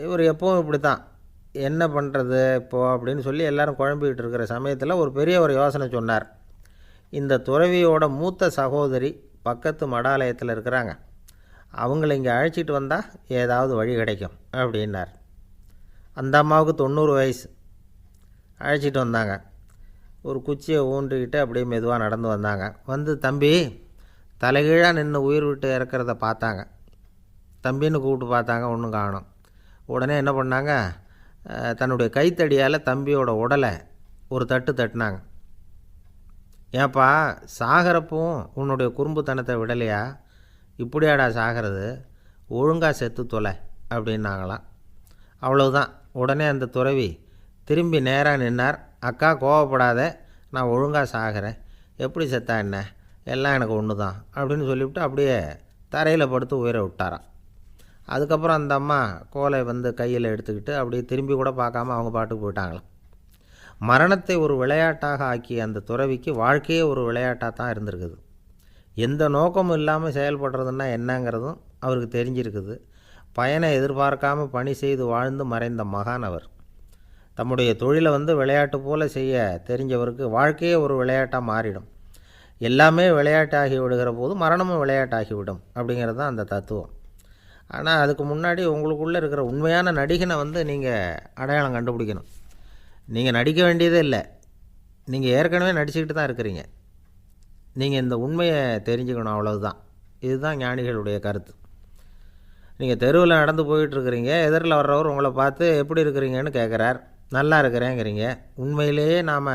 இவர் எப்பவும் இப்படி தான், என்ன பண்ணுறது இப்போது அப்படின்னு சொல்லி எல்லோரும் குழம்பிக்கிட்டு இருக்கிற சமயத்தில் ஒரு பெரிய ஒரு யோசனை சொன்னார். இந்த துறவியோட மூத்த சகோதரி பக்கத்து மடாலயத்தில் இருக்கிறாங்க, அவங்கள இங்கே அழைச்சிட்டு வந்தால் ஏதாவது வழி கிடைக்கும் அப்படின்னார். அந்த அம்மாவுக்கு 90 வயசு. அழைச்சிட்டு வந்தாங்க. ஒரு குச்சியை ஊன்றிக்கிட்டு அப்படியே மெதுவாக நடந்து வந்தாங்க. தம்பி, தலைகீழாக நின்று உயிர் விட்டு இறக்கிறத பார்த்தாங்க. தம்பின்னு கூப்பிட்டு பார்த்தாங்க, ஒன்றும் காணோம். உடனே என்ன பண்ணாங்க, தன்னுடைய கைத்தடியால் தம்பியோட உடலை ஒரு தட்டு தட்டினாங்க. ஏப்பா, சாகிறப்பவும் உன்னுடைய குறும்புத்தனத்தை விடலையா? இப்படியாடா சாகிறது, ஒழுங்காக செத்து தொலை அப்படின்னாங்களாம். அவ்வளவுதான். உடனே அந்த துறவி திரும்பி நேராக நின்னார். அக்கா, கோவப்படாத, நான் ஒழுங்காக சாகிறேன், எப்படி செத்தா என்ன, எல்லாம் எனக்கு ஒன்று தான் அப்படின்னு சொல்லிவிட்டு அப்படியே தரையில் படுத்து உயிரை விட்டாராம். அதுக்கப்புறம் அந்த அம்மா கோலை கையில் எடுத்துக்கிட்டு அப்படியே திரும்பி கூட பார்க்காம அவங்க பாட்டுக்கு போயிட்டாங்களாம். மரணத்தை ஒரு விளையாட்டாக ஆக்கிய அந்த துறவிக்கு வாழ்க்கையே ஒரு விளையாட்டாக தான் இருந்திருக்குது. எந்த நோக்கமும் இல்லாமல் செயல்படுறதுன்னா என்னங்கிறதும் அவருக்கு தெரிஞ்சிருக்குது. பயனை எதிர்பார்க்காம பணி செய்து வாழ்ந்து மறைந்த மகான் அவர். தம்முடைய தொழிலை விளையாட்டு போல் செய்ய தெரிஞ்சவருக்கு வாழ்க்கையே ஒரு விளையாட்டாக மாறிடும். எல்லாமே விளையாட்டாகி விடுகிற போது மரணமும் விளையாட்டாகிவிடும் அப்படிங்கிறது தான் அந்த தத்துவம். ஆனால் அதுக்கு முன்னாடி உங்களுக்குள்ளே இருக்கிற உண்மையான நடிகனை நீங்கள் அடையாளம் கண்டுபிடிக்கணும். நீங்கள் நடிக்க வேண்டியதே இல்லை, நீங்கள் ஏற்கனவே நடிச்சுக்கிட்டு தான் இருக்கிறீங்க. நீங்கள் இந்த உண்மையை தெரிஞ்சுக்கணும், அவ்வளவுதான். இதுதான் ஞானிகளுடைய கருத்து. நீங்கள் தெருவில் நடந்து போயிட்டுருக்கிறீங்க, எதிரில் வர்றவர் உங்களை பார்த்து எப்படி இருக்கிறீங்கன்னு கேட்குறார். நல்லா இருக்கிறேங்கிறீங்க. உண்மையிலேயே நாம்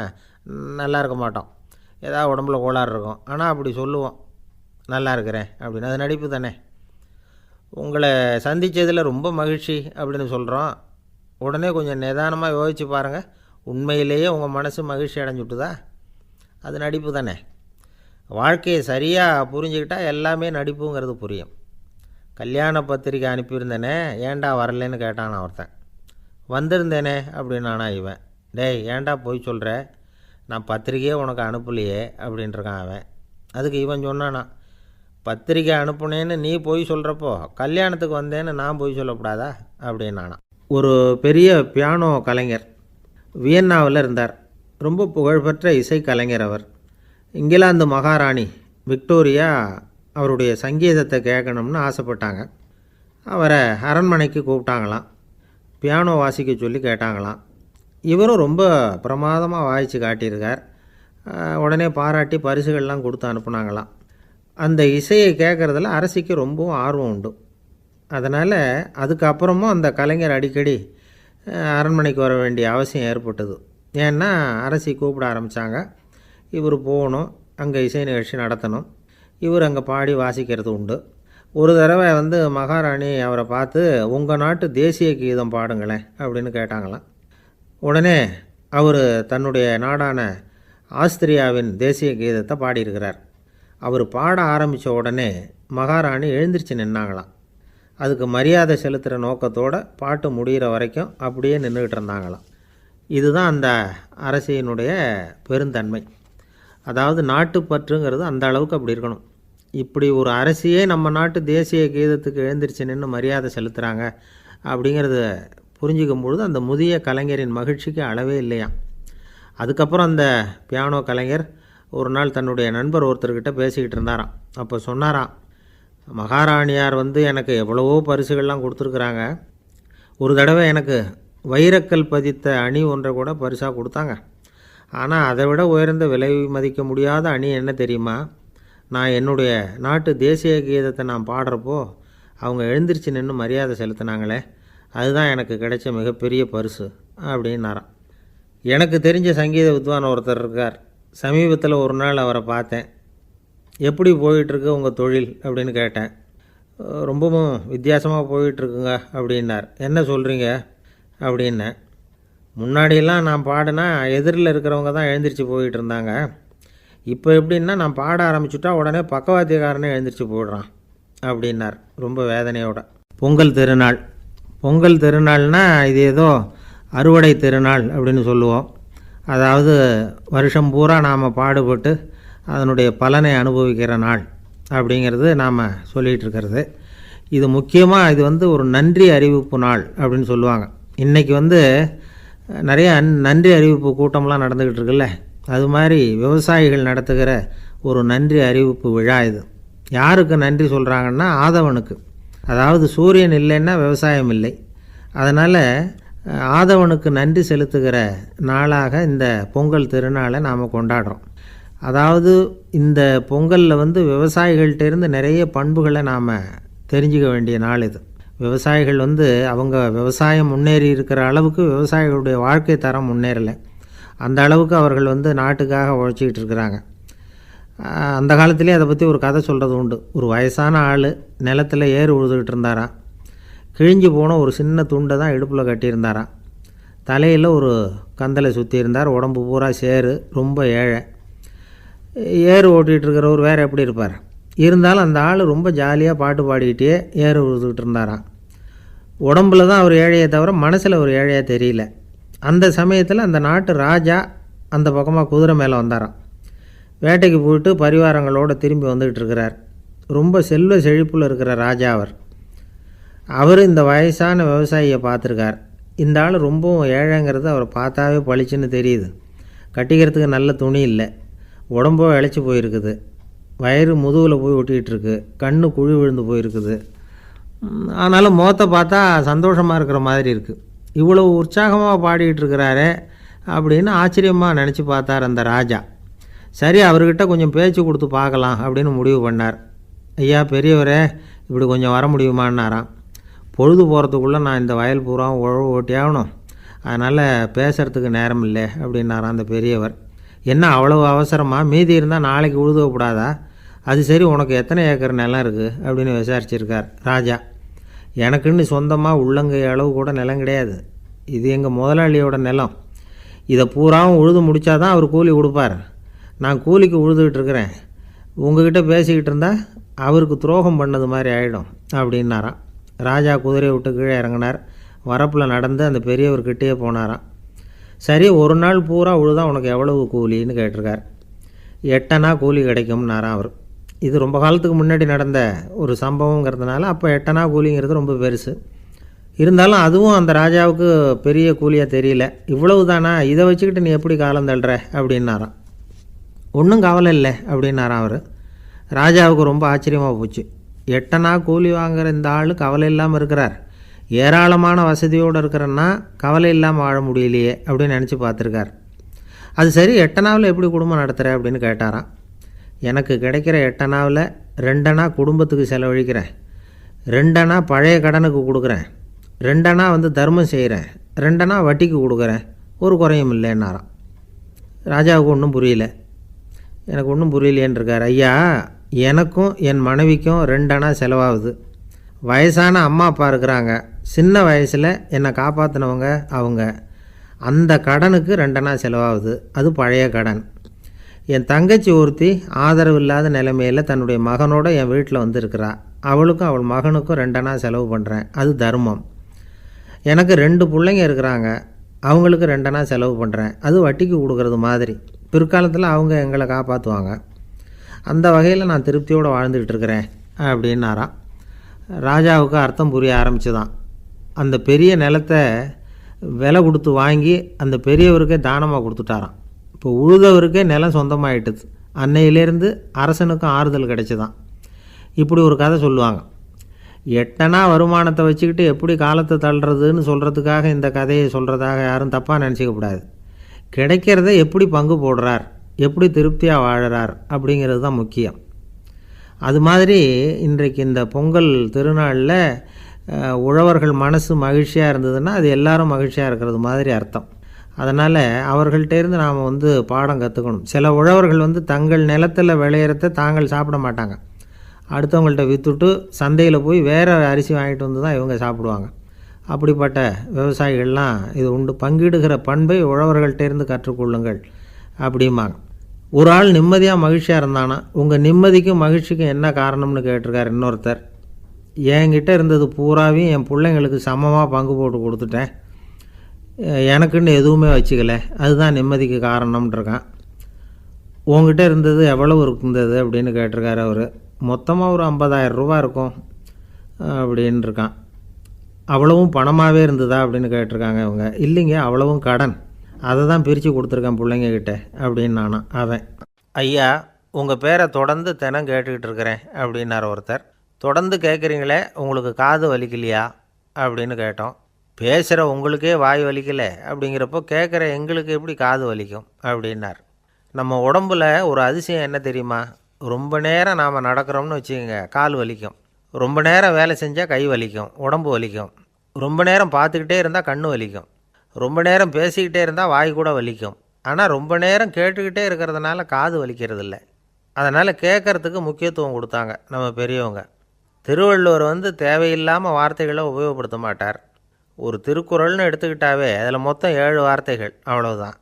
நல்லா இருக்க மாட்டோம், ஏதாவது உடம்புல கோளாறு இருக்கும். ஆனால் அப்படி சொல்லுவோம், நல்லா இருக்கிறேன் அப்படின்னு. அது நடிப்பு தானே. உங்களை சந்தித்ததில் ரொம்ப மகிழ்ச்சி அப்படின்னு சொல்கிறோம். உடனே கொஞ்சம் நிதானமாக யோசித்து பாருங்கள், உண்மையிலேயே உங்கள் மனசு மகிழ்ச்சி அடைஞ்சுட்டுதா? அது நடிப்பு தானே. வாழ்க்கையை சரியாக புரிஞ்சுக்கிட்டால் எல்லாமே நடிப்புங்கிறது புரியும். கல்யாண பத்திரிக்கை அனுப்பியிருந்தேனே, ஏன்டா வரலன்னு கேட்டான் ஒருத்தன். வந்திருந்தேனே அப்படின்னானா இவன். டேய், ஏன்டா போய் சொல்கிற, நான் பத்திரிக்கையே உனக்கு அனுப்பலையே அப்படின்ட்டுருக்கான் அவன். அதுக்கு இவன் சொன்னானா, பத்திரிக்கை அனுப்புனேன்னு நீ போய் சொல்கிறப்போ கல்யாணத்துக்கு வந்தேன்னு நான் போய் சொல்லக்கூடாதா அப்படின்னானா. ஒரு பெரிய பியானோ கலைஞர் வியன்னாவில் இருந்தார். ரொம்ப புகழ்பெற்ற இசை கலைஞர் அவர். இங்கிலாந்து மகாராணி விக்டோரியா அவருடைய சங்கீதத்தை கேட்கணும்னு ஆசைப்பட்டாங்க. அவரை அரண்மனைக்கு கூப்பிட்டாங்களாம். பியானோ வாசிக்க சொல்லி கேட்டாங்களாம். இவரும் ரொம்ப பிரமாதமாக வாய்ச்சி காட்டியிருக்கார். உடனே பாராட்டி பரிசுகள்லாம் கொடுத்து அனுப்புனாங்களாம். அந்த இசையை கேட்குறதுல அரசிக்கு ரொம்பவும் ஆர்வம் உண்டு. அதனால் அதுக்கப்புறமும் அந்த கலைஞர் அடிக்கடி அரண்மனைக்கு வர வேண்டிய அவசியம் ஏற்பட்டது. ஏன்னா அரசி கூப்பிட ஆரம்பித்தாங்க. இவர் போகணும், அங்கே இசை நிகழ்ச்சி நடத்தணும். இவர் அங்கே பாடி வாசிக்கிறது உண்டு. ஒரு தடவை மகாராணி அவரை பார்த்து, உங்கள் நாட்டு தேசிய கீதம் பாடுங்களேன் அப்படின்னு கேட்டாங்களாம். உடனே அவர் தன்னுடைய நாடான ஆஸ்திரியாவின் தேசிய கீதத்தை பாடியிருக்கிறார். அவர் பாட ஆரம்பித்த உடனே மகாராணி எழுந்திரிச்சு நின்னாங்களாம். அதுக்கு மரியாதை செலுத்துகிற நோக்கத்தோடு பாட்டு முடிகிற வரைக்கும் அப்படியே நின்றுக்கிட்டு இருந்தாங்களாம். இதுதான் அந்த அரசியினுடைய பெருந்தன்மை. அதாவது நாட்டுப்பற்றுங்கிறது அந்த அளவுக்கு அப்படி இருக்கணும். இப்படி ஒரு அரசியே நம்ம நாட்டு தேசிய கீதத்துக்கு எழுந்திரிச்சு நின்று மரியாதை செலுத்துகிறாங்க அப்படிங்கிறத புரிஞ்சிக்கும் பொழுது அந்த முதிய கலைஞரின் மகிழ்ச்சிக்கு அளவே இல்லையாம். அதுக்கப்புறம் அந்த பியானோ கலைஞர் ஒரு நாள் தன்னுடைய நண்பர் ஒருத்தர்கிட்ட பேசிக்கிட்டு இருந்தாராம். அப்போ சொன்னாராம், மகாராணியார் எனக்கு எவ்வளவோ பரிசுகள்லாம் கொடுத்துருக்குறாங்க. ஒரு தடவை எனக்கு வைரக்கல் பதித்த அணி ஒன்றை கூட பரிசாக கொடுத்தாங்க. ஆனால் அதை விட உயர்ந்த விலை மதிக்க முடியாத அணி என்ன தெரியுமா? நான் என்னுடைய நாட்டு தேசிய கீதத்தை நான் பாடுறப்போ அவங்க எழுந்திரிச்சு நின்று மரியாதை செலுத்தினாங்களே, அதுதான் எனக்கு கிடைச்ச மிகப்பெரிய பரிசு அப்படின்னாராம். எனக்கு தெரிஞ்ச சங்கீத வித்வான் ஒருத்தர் இருக்கார். சமீபத்தில் ஒரு நாள் அவரை பார்த்தேன். எப்படி போயிட்டுருக்கு உங்கள் தொழில் அப்படின்னு கேட்டேன். ரொம்பவும் வித்தியாசமாக போயிட்டுருக்குங்க அப்படின்னார். என்ன சொல்கிறீங்க அப்படின்னேன். முன்னாடியெல்லாம் நான் பாடினா எதிரில் இருக்கிறவங்க தான் எழுந்திரிச்சு போயிட்டு இருந்தாங்க. இப்போ எப்படின்னா நான் பாட ஆரம்பிச்சுட்டா உடனே பக்கவாத்தியக்காரனே எழுந்திரிச்சு போயிடுறான் அப்படின்னார் ரொம்ப வேதனையோட. பொங்கல் திருநாள்னால் இது ஏதோ அறுவடை திருநாள் அப்படின்னு சொல்லுவோம். அதாவது வருஷம் பூரா நாம் பாடுபட்டு அதனுடைய பலனை அனுபவிக்கிற நாள் அப்படிங்கிறது நாம் சொல்லிகிட்டு இருக்கிறது. இது முக்கியமாக இது ஒரு நன்றி அறிவிப்பு நாள் அப்படின்னு சொல்லுவாங்க. இன்றைக்கி நிறைய நன்றி அறிவிப்பு கூட்டம்லாம் நடந்துக்கிட்டு இருக்குல்ல, அது மாதிரி விவசாயிகள் நடத்துகிற ஒரு நன்றி அறிவிப்பு விழா இது. யாருக்கு நன்றி சொல்கிறாங்கன்னா ஆதவனுக்கு. அதாவது சூரியன் இல்லைன்னா விவசாயம் இல்லை. அதனால் ஆதவனுக்கு நன்றி செலுத்துகிற நாளாக இந்த பொங்கல் திருநாளை நாம் கொண்டாடுறோம். அதாவது இந்த பொங்கலில் விவசாயிகள்கிட்டேருந்து நிறைய பண்புகளை நாம் தெரிஞ்சுக்க வேண்டிய நாள் இது. விவசாயிகள் அவங்க விவசாயம் முன்னேறி இருக்கிற அளவுக்கு விவசாயிகளுடைய வாழ்க்கை தரம் முன்னேறலை. அந்த அளவுக்கு அவர்கள் நாட்டுக்காக உழைச்சிக்கிட்டு இருக்கிறாங்க. அந்த காலத்திலே அதை பற்றி ஒரு கதை சொல்கிறது உண்டு. ஒரு வயசான ஆள் நிலத்தில் ஏறு உழுதுகிட்டு இருந்தாராம். கிழிஞ்சு போன ஒரு சின்ன துண்டை தான் இடுப்பில் கட்டியிருந்தாராம். தலையில் ஒரு கந்தலை சுற்றி இருந்தார். உடம்பு பூரா சேரு, ரொம்ப ஏழை. ஏறு ஓட்டிகிட்ருக்கிறவர் வேறு எப்படி இருப்பார்? இருந்தாலும் அந்த ஆள் ரொம்ப ஜாலியாக பாட்டு பாடிக்கிட்டே ஏறு உழுதுகிட்டு இருந்தாராம். உடம்புல தான் அவர் ஏழையை தவிர மனசில் ஒரு ஏழையாக தெரியல. அந்த சமயத்தில் அந்த நாட்டு ராஜா அந்த பக்கமாக குதிரை மேலே வந்தாராம். வேட்டைக்கு போயிட்டு பரிவாரங்களோடு திரும்பி வந்துக்கிட்டு இருக்கிறார். ரொம்ப செல்வ செழிப்பில் இருக்கிற ராஜா அவர் இந்த வயசான விவசாயியை பார்த்துருக்கார். இந்த ஆள் ரொம்பவும் ஏழைங்கிறது அவரை பார்த்தாவே பளிச்சுன்னு தெரியுது. கட்டிக்கிறதுக்கு நல்ல துணி இல்லை, உடம்போ இழைச்சி போயிருக்குது, வயிறு முதுகில் போய் ஒட்டிக்கிட்டு இருக்கு, கண்ணு குழி விழுந்து போயிருக்குது. ஆனாலும் முகத்தை பார்த்தா சந்தோஷமாக இருக்கிற மாதிரி இருக்குது. இவ்வளவு உற்சாகமாக பாடிக்கிட்டு இருக்கிறாரே அப்படின்னு ஆச்சரியமாக நினச்சி பார்த்தார் அந்த ராஜா. சரி, அவர்கிட்ட கொஞ்சம் பேச்சு கொடுத்து பார்க்கலாம் அப்படின்னு முடிவு பண்ணார். ஐயா பெரியவரே, இப்படி கொஞ்சம் வர முடியுமான்னாராம். பொழுது போகிறதுக்குள்ளே நான் இந்த வயல் பூரா உழவு ஓட்டி ஆகணும், அதனால் பேசுகிறதுக்கு நேரம் இல்லை அப்படின்னாராம் அந்த பெரியவர். என்ன அவ்வளவு அவசரமாக? மீதி இருந்தால் நாளைக்கு உழுதக்கூடாதா? அது சரி, உனக்கு எத்தனை ஏக்கர் நிலம் இருக்குது அப்படின்னு விசாரிச்சிருக்கார் ராஜா. எனக்குன்னு சொந்தமாக உள்ளங்கை அளவு கூட நிலம் கிடையாது. இது எங்கள் முதலாளியோட நிலம். இதை பூராவும் உழுது முடித்தாதான் அவர் கூலி கொடுப்பார். நான் கூலிக்கு உழுதுகிட்டு இருக்கிறேன். உங்ககிட்ட பேசிக்கிட்டு இருந்தால் அவருக்கு துரோகம் பண்ணது மாதிரி ஆகிடும் அப்படின்னாராம். ராஜா குதிரையை விட்டு கீழே இறங்கினார். வரப்பில் நடந்து அந்த பெரியவர்கிட்டே போனாராம். சரி, ஒரு நாள் பூரா உழுதா உனக்கு எவ்வளவு கூலின்னு கேட்டிருக்கார். 8 அணா கூலி கிடைக்கும்னாராம் அவர். இது ரொம்ப காலத்துக்கு முன்னாடி நடந்த ஒரு சம்பவங்கிறதுனால அப்போ 8 அணா கூலிங்கிறது ரொம்ப பெருசு. இருந்தாலும் அதுவும் அந்த ராஜாவுக்கு பெரிய கூலியாக தெரியல. இவ்வளவு தானா, இதை வச்சுக்கிட்டு நீ எப்படி காலம் தள்ளுற அப்படின்னாராம். ஒன்றும் கவலை இல்லை அப்படின்னாராம் அவர். ராஜாவுக்கு ரொம்ப ஆச்சரியமாக போச்சு. 8 அணா கூலி வாங்குகிற இந்த ஆள் கவலை இல்லாமல் இருக்கிறார், ஏராளமான வசதியோடு இருக்கிறன்னா கவலை இல்லாமல் வாழ முடியலையே அப்படின்னு நினச்சி பார்த்துருக்கார். அது சரி, 8 அணாவில் எப்படி குடும்பம் நடத்துகிற அப்படின்னு கேட்டாராம். எனக்கு கிடைக்கிற 8 அணாவில் 2 அணா குடும்பத்துக்கு செலவழிக்கிறேன், 2 அணா பழைய கடனுக்கு கொடுக்குறேன், 2 அணா தர்மம் செய்கிறேன், 2 அணா வட்டிக்கு கொடுக்குறேன், ஒரு குறையும் இல்லைன்னாராம். ராஜாவுக்கு ஒன்றும் புரியல. எனக்கு ஒன்றும் புரியலையேன்னு இருக்கார். ஐயா, எனக்கும் என் மனைவிக்கும் 2 அணா செலவாகுது. வயசான அம்மா அப்பா இருக்கிறாங்க, சின்ன வயசில் என்னை காப்பாற்றினவங்க அவங்க. அந்த கடனுக்கு 2 அணா செலவாகுது, அது பழைய கடன். என் தங்கச்சி ஒருத்தி ஆதரவு இல்லாத நிலைமையில் தன்னுடைய மகனோட என் வீட்டில் வந்திருக்கிறா, அவளுக்கும் அவள் மகனுக்கும் 2 அணா செலவு பண்ணுறேன், அது தர்மம். எனக்கு 2 பிள்ளைங்க இருக்கிறாங்க, அவங்களுக்கு 2 அணா செலவு பண்ணுறேன், அது வட்டிக்கு கொடுக்கறது மாதிரி. பிற்காலத்தில் அவங்க எங்களை காப்பாற்றுவாங்க. அந்த வகையில் நான் திருப்தியோடு வாழ்ந்துக்கிட்டு இருக்கிறேன் அப்படின்னாராம். ராஜாவுக்கு அர்த்தம் புரிய ஆரம்பிச்சுதான். அந்த பெரிய நிலத்தை விலை கொடுத்து வாங்கி அந்த பெரியவருக்கே தானமாக கொடுத்துட்டாராம். இப்போ உழுதவருக்கே நிலம் சொந்தமாகிட்டுது. அன்னையிலேருந்து அரசனுக்கும் ஆறுதல் கிடைச்சிதான். இப்படி ஒரு கதை சொல்லுவாங்க. 8 அணா வருமானத்தை வச்சுக்கிட்டு எப்படி காலத்தை தள்ளுறதுன்னு சொல்கிறதுக்காக இந்த கதையை சொல்கிறதாக யாரும் தப்பாக நினச்சிக்கக்கூடாது. கிடைக்கிறத எப்படி பங்கு போடுறார், எப்படி திருப்தியாக வாழறார் அப்படிங்கிறது தான் முக்கியம். அது மாதிரி இன்றைக்கு இந்த பொங்கல் திருநாளில் உழவர்கள் மனசு மகிழ்ச்சியாக இருந்ததுன்னா அது எல்லாரும் மகிழ்ச்சியாக இருக்கிறது மாதிரி அர்த்தம். அதனால் அவர்கள்ட்டேருந்து நாம் பாடம் கற்றுக்கணும். சில உழவர்கள் தங்கள் நிலத்தில் விளையிறத தாங்கள் சாப்பிட மாட்டாங்க. அடுத்தவங்கள்ட்ட விற்றுட்டு சந்தையில் போய் வேறு அரிசி வாங்கிட்டு வந்து தான் இவங்க சாப்பிடுவாங்க. அப்படிப்பட்ட விவசாயிகள்லாம் இது உண்டு. பங்கிடுகிற பண்பை உழவர்கள்ட்டேருந்து கற்றுக்கொள்ளுங்கள் அப்படிம்பாங்க. ஒரு ஆள் நிம்மதியாக மகிழ்ச்சியாக இருந்தானா, உங்கள் நிம்மதிக்கும் மகிழ்ச்சிக்கும் என்ன காரணம்னு கேட்டிருக்கார் இன்னொருத்தர். என்கிட்ட இருந்தது பூராவையும் என் பிள்ளைங்களுக்கு சமமாக பங்கு போட்டு கொடுத்துட்டேன், எனக்குன்னு எதுவுமே வச்சுக்கல, அதுதான் நிம்மதிக்கு காரணம்ன்றிருக்கான். உங்ககிட்ட இருந்தது எவ்வளவு இருந்தது அப்படின்னு கேட்டிருக்காரு அவர். மொத்தமாக ஒரு 50,000 ரூபா இருக்கும் அப்படின்னு இருக்கான். அவ்வளவும் பணமாகவே இருந்ததா அப்படின்னு கேட்டிருக்காங்க இவங்க. இல்லைங்க, அவ்வளவும் கடன், அதை தான் பிரித்து கொடுத்துருக்கேன் பிள்ளைங்கக்கிட்ட அப்படின்னு நானும். அவன், ஐயா உங்கள் பேரை தொடர்ந்து தினம் கேட்டுக்கிட்டு இருக்கிறேன் அப்படின்னார் ஒருத்தர். தொடர்ந்து கேட்குறீங்களே, உங்களுக்கு காது வலிக்கலையா அப்படின்னு கேட்டோம். பேசுகிற உங்களுக்கே வாய் வலிக்கலை அப்படிங்கிறப்போ கேட்குற எங்களுக்கு எப்படி காது வலிக்கும் அப்படின்னார். நம்ம உடம்புல ஒரு அதிசயம் என்ன தெரியுமா? ரொம்ப நேரம் நாம் நடக்கிறோம்னு வச்சுக்கோங்க, கால் வலிக்கும். ரொம்ப நேரம் வேலை செஞ்சால் கை வலிக்கும், உடம்பு வலிக்கும். ரொம்ப நேரம் பார்த்துக்கிட்டே இருந்தால் கண்ணு வலிக்கும். ரொம்ப நேரம் பேசிக்கிட்டே இருந்தால் வாய் கூட வலிக்கும். ஆனால் ரொம்ப நேரம் கேட்டுக்கிட்டே இருக்கிறதுனால காது வலிக்கிறது இல்லை. அதனால் கேட்குறதுக்கு முக்கியத்துவம் கொடுத்தாங்க நம்ம பெரியவங்க. திருவள்ளுவர் தேவையில்லாமல் வார்த்தைகளை உபயோகப்படுத்த மாட்டார். ஒரு திருக்குறள்னு எடுத்துக்கிட்டாவே அதில் மொத்தம் 7 வார்த்தைகள், அவ்வளவுதான்.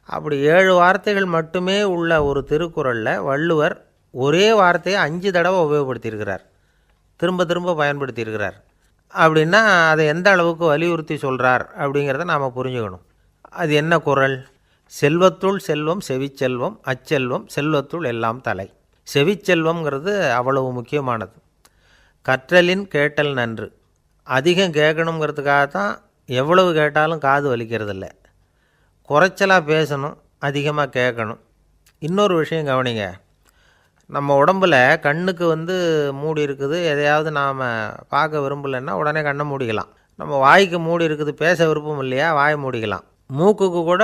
அப்படி 7 வார்த்தைகள் மட்டுமே உள்ள ஒரு திருக்குறளில் வள்ளுவர் ஒரே வார்த்தையை 5 தடவை உபயோகப்படுத்தியிருக்கிறார், திரும்ப திரும்ப பயன்படுத்தியிருக்கிறார். அப்படின்னா அதை எந்த அளவுக்கு வலியுறுத்தி சொல்கிறார் அப்படிங்கிறத நாம் புரிஞ்சுக்கணும். அது என்ன குறள்? செல்வத்துள் செல்வம் செவிச்செல்வம், அச்செல்வம் செல்வத்துள் எல்லாம் தலை. செவிச்செல்வம்ங்கிறது அவ்வளவு முக்கியமானது. கற்றலின் கேட்டல் நன்று. அதிகம் கேட்கணுங்கிறதுக்காகத்தான் எவ்வளவு கேட்டாலும் காது வலிக்கிறதில்ல. குறைச்சலாக பேசணும், அதிகமாக கேட்கணும். இன்னொரு விஷயம் கவனிங்க. நம்ம உடம்பில் கண்ணுக்கு மூடி இருக்குது, எதையாவது நாம் பார்க்க விரும்பலைன்னா உடனே கண்ணை மூடிக்கலாம். நம்ம வாய்க்கு மூடி இருக்குது, பேச விருப்பம் இல்லையா, வாயை மூடிக்கலாம். மூக்குக்கு கூட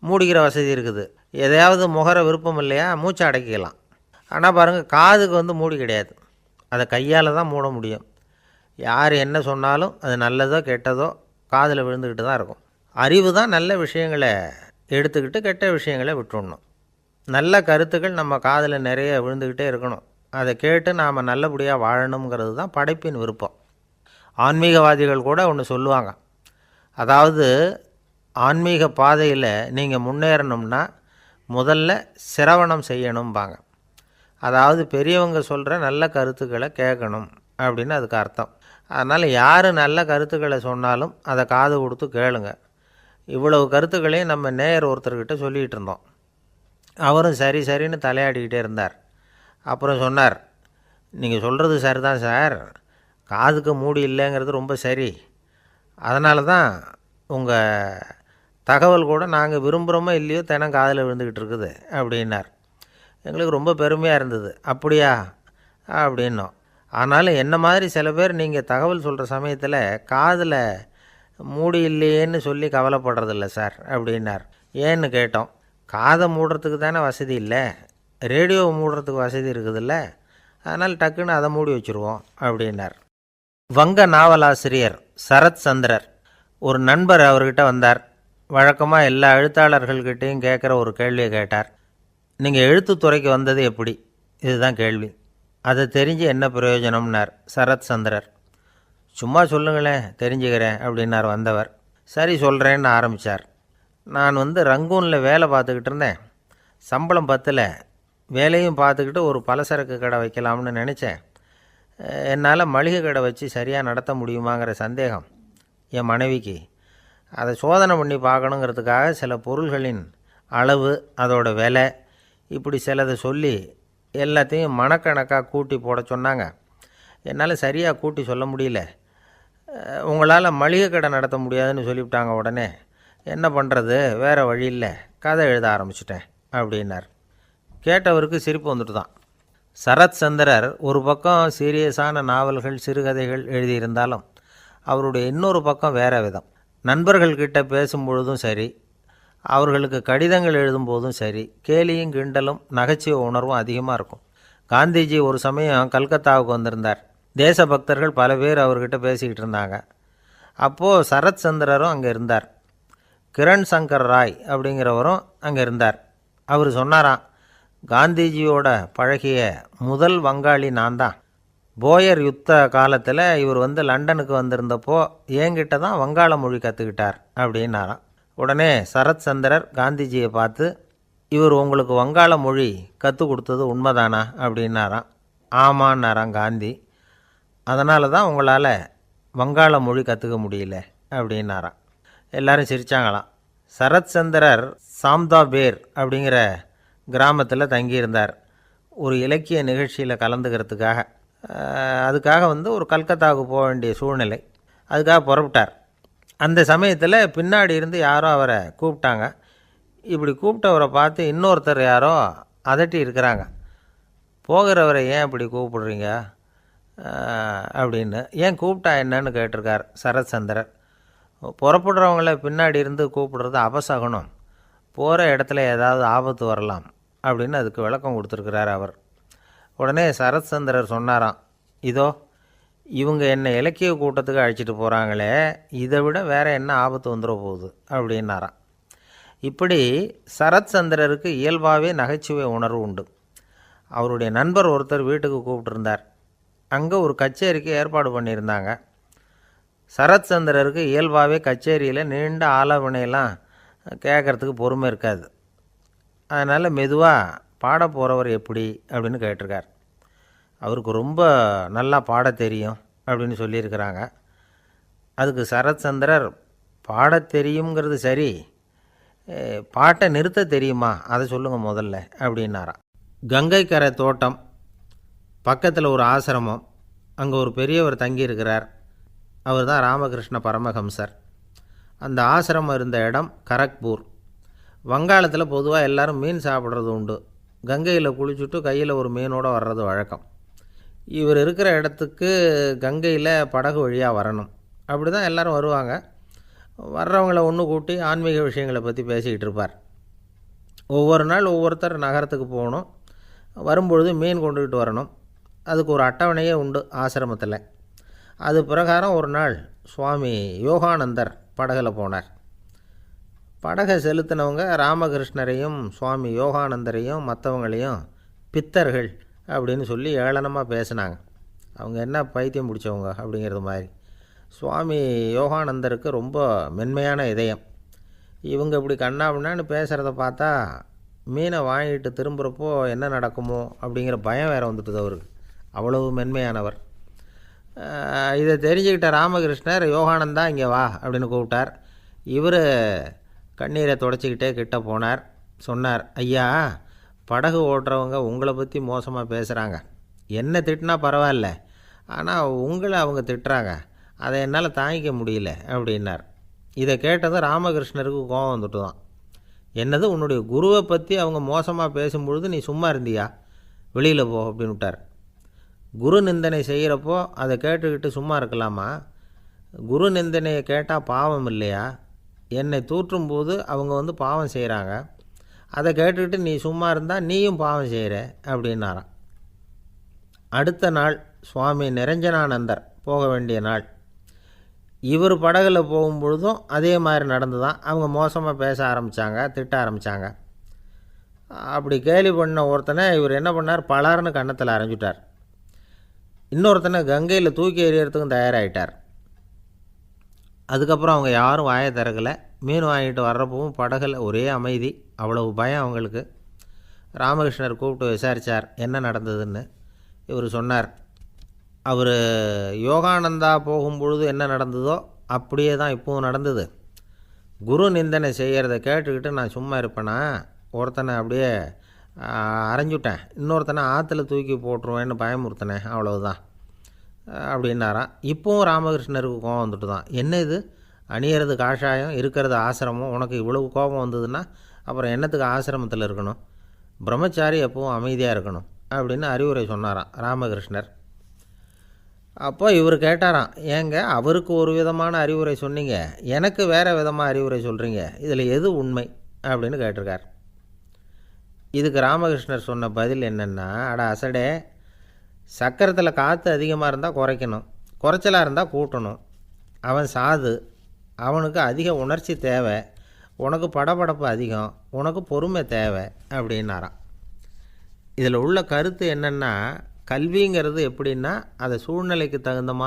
மூடிக்கிற வசதி இருக்குது, எதையாவது முகர விருப்பம் இல்லையா, மூச்சை அடக்கிக்கலாம். ஆனால் பாருங்கள், காதுக்கு மூடி கிடையாது, அதை கையால் தான் மூட முடியும். யார் என்ன சொன்னாலும் அது நல்லதோ கெட்டதோ காதில் விழுந்துக்கிட்டு தான் இருக்கும். அறிவு தான் நல்ல விஷயங்களை எடுத்துக்கிட்டு கெட்ட விஷயங்களை விட்டுடணும். நல்ல கருத்துக்கள் நம்ம காதில் நிறைய விழுந்துக்கிட்டே இருக்கணும். அதை கேட்டு நாம் நல்லபடியாக வாழணுங்கிறது தான் படைப்பின் விருப்பம். ஆன்மீகவாதிகள் கூட ஒன்று சொல்லுவாங்க. அதாவது ஆன்மீக பாதையில் நீங்கள் முன்னேறணும்னா முதல்ல சிரவணம் செய்யணும்பாங்க. அதாவது பெரியவங்க சொல்கிற நல்ல கருத்துக்களை கேட்கணும் அப்படின்னு அதுக்கு அர்த்தம். அதனால் யார் நல்ல கருத்துக்களை சொன்னாலும் அதை காது கொடுத்து கேளுங்க. இவ்வளவு கருத்துக்களையும் நம்ம நேயர் ஒருத்தர்கிட்ட சொல்லிகிட்டு இருந்தோம். அவரும் சரி சரின்னு தலையாடிக்கிட்டே இருந்தார். அப்புறம் சொன்னார், நீங்கள் சொல்கிறது சரிதான் சார், காதுக்கு மூடி இல்லைங்கிறது ரொம்ப சரி. அதனால தான் உங்கள் தகவல் கூட நாங்கள் விரும்புகிறோமோ இல்லையோ தினம் காதில் விழுந்துக்கிட்டு இருக்குது அப்படின்னார். எங்களுக்கு ரொம்ப பெருமையாக இருந்தது. அப்படியா அப்படின்னோம். ஆனாலும் என்ன மாதிரி சில பேர் நீங்கள் தகவல் சொல்கிற சமயத்தில் காதில் மூடி இல்லையேன்னு சொல்லி கவலைப்படுறதில்ல சார் அப்படின்னார். ஏன்னு கேட்டோம். காதை மூடுறதுக்கு தானே வசதி இல்லை, ரேடியோவை மூடுறதுக்கு வசதி இருக்குதுல்ல, அதனால் டக்குன்னு அதை மூடி வச்சுருவோம் அப்படின்னார். வங்க நாவலாசிரியர் சரத் சந்திரர் ஒரு நண்பர் அவர்கிட்ட வந்தார். வழக்கமாக எல்லா எழுத்தாளர்கள்கிட்டையும் கேட்குற ஒரு கேள்வியை கேட்டார். நீங்கள் எழுத்துத்துறைக்கு வந்தது எப்படி? இதுதான் கேள்வி. அதை தெரிஞ்சு என்ன பிரயோஜனம்னார் சரத் சந்திரர். சும்மா சொல்லுங்களேன், தெரிஞ்சுக்கிறேன் அப்படின்னார் வந்தவர். சரி சொல்கிறேன்னு ஆரம்பித்தார். நான் ரங்கூனில் வேலை பார்த்துக்கிட்டு இருந்தேன். சம்பளம் பத்தல, வேலையும் பார்த்துக்கிட்டு ஒரு பலசரக்கு கடை வைக்கலாம்னு நினச்சேன். என்னால் மளிகை கடை வச்சு சரியாக நடத்த முடியுமாங்கிற சந்தேகம் என் மனைவிக்கு. அதை சோதனை பண்ணி பார்க்கணுங்கிறதுக்காக சில பொருள்களின் அளவு, அதோட விலை, இப்படி சிலதை சொல்லி எல்லாத்தையும் மனக்கணக்காக கூட்டி போட சொன்னாங்க. என்னால் சரியாக கூட்டி சொல்ல முடியல. உங்களால் மளிகை கடை நடத்த முடியாதுன்னு சொல்லிவிட்டாங்க. உடனே என்ன பண்ணுறது, வேறு வழி இல்லை, கதை எழுத ஆரம்பிச்சிட்டேன் அப்படின்னார். கேட்டவருக்கு சிரிப்பு வந்துட்டு தான். சரத் சந்திரர் ஒரு பக்கம் சீரியஸான நாவல்கள், சிறுகதைகள் எழுதியிருந்தாலும் அவருடைய இன்னொரு பக்கம் வேறு விதம். நண்பர்கள்கிட்ட பேசும்பொழுதும் சரி, அவர்களுக்கு கடிதங்கள் எழுதும்போதும் சரி, கேலியும் கிண்டலும் நகைச்சுவை உணர்வும் அதிகமாக இருக்கும். காந்திஜி ஒரு சமயம் கல்கத்தாவுக்கு வந்திருந்தார். தேசபக்தர்கள் பல பேர் அவர்கிட்ட பேசிக்கிட்டு இருந்தாங்க. அப்போது சரத் சந்திரரும் அங்கே இருந்தார். கிரண் சங்கர் ராய் அப்படிங்கிறவரும் அங்கே இருந்தார். அவர் சொன்னாராம், காந்திஜியோட பழகிய முதல் வங்காளி நான் தான். போயர் யுத்த காலத்தில் இவர் லண்டனுக்கு வந்திருந்தப்போ என்கிட்ட தான் வங்காள மொழி கற்றுக்கிட்டார் அப்படின்னாராம். உடனே சரத் சந்திரர் காந்திஜியை பார்த்து, இவர் உங்களுக்கு வங்காள மொழி கற்றுக் கொடுத்தது உண்மைதானா அப்படின்னாராம். ஆமான்னாராம் காந்தி. அதனால தான் உங்களால் வங்காள மொழி கற்றுக்க முடியல அப்படின்னாராம். எல்லாரும் சிரித்தாங்களாம். சரத் சந்திரர் சாம்தாபேர் அப்படிங்கிற கிராமத்தில் தங்கியிருந்தார். ஒரு இலக்கிய நிகழ்ச்சியில் கலந்துக்கிறதுக்காக. அதுக்காக ஒரு கல்கத்தாவுக்கு போக வேண்டிய சூழ்நிலை. அதுக்காக புறப்பட்டார். அந்த சமயத்தில் பின்னாடி இருந்து யாரோ அவரை கூப்பிட்டாங்க. இப்படி கூப்பிட்டவரை பார்த்து இன்னொருத்தர் யாரோ அதட்டி இருக்கிறாங்க. போகிறவரை ஏன் இப்படி கூப்பிடுறீங்க அப்படின்னு. ஏன் கூப்பிட்டா என்னன்னு கேட்டிருக்கார் சரத் சந்திரர். புறப்படுறவங்கள பின்னாடி இருந்து கூப்பிடுறது அபசகுனம், போகிற இடத்துல ஏதாவது ஆபத்து வரலாம் அப்படின்னு அதுக்கு விளக்கம் கொடுத்துருக்கிறார் அவர். உடனே சரத் சந்திரர் சொன்னாராம், இதோ இவங்க என்னை இலக்கிய கூட்டத்துக்கு அழைச்சிட்டு போகிறாங்களே, இதை விட வேறு என்ன ஆபத்து வந்துட போகுது அப்படின்னாராம். இப்படி சரத் சந்திரருக்கு இயல்பாகவே நகைச்சுவை உணர்வு உண்டு. அவருடைய நண்பர் ஒருத்தர் வீட்டுக்கு கூப்பிட்டுருந்தார். அங்கே ஒரு கச்சேரிக்கு ஏற்பாடு பண்ணியிருந்தாங்க. சரத் சந்திரருக்கு இயல்பாகவே கச்சேரியில் நீண்ட ஆலோசனையெல்லாம் கேட்குறதுக்கு பொறுமை இருக்காது. அதனால் மெதுவாக பாட போகிறவர் எப்படி அப்படின்னு கேட்டிருக்கார். அவருக்கு ரொம்ப நல்லா பாட தெரியும் அப்படின்னு சொல்லியிருக்கிறாங்க. அதுக்கு சரத் சந்திரர், பாட தெரியுங்கிறது சரி, பாட்டை நிறுத்த தெரியுமா, அதை சொல்லுங்கள் முதல்ல அப்படின்னாராம். கங்கை கரை தோட்டம் பக்கத்தில் ஒரு ஆசிரமம், அங்கே ஒரு பெரியவர் தங்கியிருக்கிறார். அவர் தான் ராமகிருஷ்ண பரமஹம்சர். அந்த ஆசிரமம் இருந்த இடம் கரக்பூர். வங்காளத்தில் பொதுவாக எல்லோரும் மீன் சாப்பிட்றது உண்டு. கங்கையில் குளிச்சுட்டு கையில் ஒரு மீனோடு வர்றது வழக்கம். இவர் இருக்கிற இடத்துக்கு கங்கையில் படகு வழியாக வரணும். அப்படி தான் எல்லோரும் வருவாங்க. வர்றவங்கள ஒன்று கூட்டி ஆன்மீக விஷயங்களை பற்றி பேசிக்கிட்டு இருப்பார். ஒவ்வொரு நாள் ஒவ்வொருத்தர் நகரத்துக்கு போகணும். வரும்பொழுது மீன் கொண்டுக்கிட்டு வரணும். அதுக்கு ஒரு அட்டவணையே உண்டு ஆசிரமத்தில். அது பிரகாரம் ஒரு நாள் சுவாமி யோகானந்தர் படகில் போனார். படகை செலுத்தினவங்க ராமகிருஷ்ணரையும் சுவாமி யோகானந்தரையும் மற்றவங்களையும் பித்தர்கள் அப்படின்னு சொல்லி ஏளனமாக பேசினாங்க. அவங்க என்ன பைத்தியம் பிடிச்சவங்க அப்படிங்கிறது மாதிரி. சுவாமி யோகானந்தருக்கு ரொம்ப மென்மையான இதயம். இவங்க இப்படி கண்ணாபின்னான்னு பேசுகிறத பார்த்தா மீனை வாங்கிட்டு திரும்புகிறப்போ என்ன நடக்குமோ அப்படிங்கிற பயம் வேறு வந்துட்டுது அவருக்கு. அவ்வளவு மென்மையானவர். இதை தெரிஞ்சுக்கிட்ட ராமகிருஷ்ணர், யோகானந்தா இங்கே வா அப்படின்னு கூப்பிட்டார். இவர் கண்ணீரை தொடச்சிக்கிட்டே கிட்ட போனார். சொன்னார், ஐயா, படகு ஓட்டுறவங்க உங்களை பற்றி மோசமாக பேசுகிறாங்க. என்ன திட்டினா பரவாயில்ல, ஆனால் உங்களை அவங்க திட்டுறாங்க, அதை என்னால் தாங்கிக்க முடியல அப்படின்னார். இதை கேட்டதும் ராமகிருஷ்ணருக்கு கோபம் வந்துட்டு தான். என்னது, உன்னுடைய குருவை பற்றி அவங்க மோசமாக பேசும்பொழுது நீ சும்மா இருந்தியா, வெளியில் போ அப்படின்னு விட்டார். குரு நிந்தனை செய்கிறப்போ அதை கேட்டுக்கிட்டு சும்மா இருக்கலாமா? குரு நிந்தனையை கேட்டால் பாவம் இல்லையா? என்னை தூற்றும்போது அவங்க பாவம் செய்கிறாங்க, அதை கேட்டுக்கிட்டு நீ சும்மா இருந்தால் நீயும் பாவம் செய்கிற அப்படின்னாராம். அடுத்த நாள் சுவாமி நிரஞ்சனானந்தர் போக வேண்டிய நாள். இவர் படகுல போகும்பொழுதும் அதே மாதிரி நடந்து தான். அவங்க மோசமாக பேச ஆரம்பித்தாங்க, திட்ட ஆரம்பித்தாங்க. அப்படி கேலி பண்ண ஒருத்தனை இவர் என்ன பண்ணார், பலார்னு கன்னத்தில் அரைஞ்சிட்டார். இன்னொருத்தனை கங்கையில் தூக்கி எறியறதுக்கும் தயாராகிட்டார். அதுக்கப்புறம் அவங்க யாரும் வாயை திறக்கலை. மீன் வாங்கிட்டு வர்றப்பவும் படகுல ஒரே அமைதி. அவ்வளவு பயம் அவங்களுக்கு. ராமகிருஷ்ணர் கூப்பிட்டு விசாரித்தார் என்ன நடந்ததுன்னு. இவர் சொன்னார், அவர் யோகானந்தா போகும்பொழுது என்ன நடந்ததோ அப்படியே தான் இப்போவும் நடந்தது. குரு நிந்தனை செய்கிறத கேட்டுக்கிட்டு நான் சும்மா இருப்பேனா? ஒருத்தனை அப்படியே அரைஞ்சுட்டேன், இன்னொருத்தனை ஆற்றுல தூக்கி போட்டுருவேன்னு பயமுறுத்தினேன், அவ்வளவுதான் அப்படின்னாராம். இப்போவும் ராமகிருஷ்ணருக்கு கோபம் வந்துட்டு தான். என்ன இது, அணியறது காஷாயம், இருக்கிறது ஆசிரமம், உனக்கு இவ்வளவு கோபம் வந்ததுன்னா அப்புறம் என்னத்துக்கு ஆசிரமத்தில் இருக்கணும்? பிரம்மச்சாரி எப்பவும் அமைதியாக இருக்கணும் அப்படின்னு அறிவுரை சொன்னாராம் ராமகிருஷ்ணர். அப்போ இவர் கேட்டாராம், ஏங்க அவருக்கு ஒரு விதமான அறிவுரை சொன்னீங்க, எனக்கு வேறு விதமாக அறிவுரை சொல்கிறீங்க, இதில் எது உண்மை அப்படின்னு கேட்டிருக்கார். இதுக்கு ராமகிருஷ்ணர் சொன்ன பதில் என்னென்னா, அட அசடே, சக்கரத்தில் காற்று அதிகமாக இருந்தால் குறைக்கணும், குறைச்சலாக இருந்தால் கூட்டணும். அவன் சாது, அவனுக்கு அதிக உணர்ச்சி தேவை, உனக்கு படபடப்பு அதிகம், உனக்கு பொறுமை தேவை அப்படின்னாராம். இதில் உள்ள கருத்து என்னென்னா, கல்விங்கிறது எப்படின்னா அதை சூழ்நிலைக்கு தகுந்த மாதிரி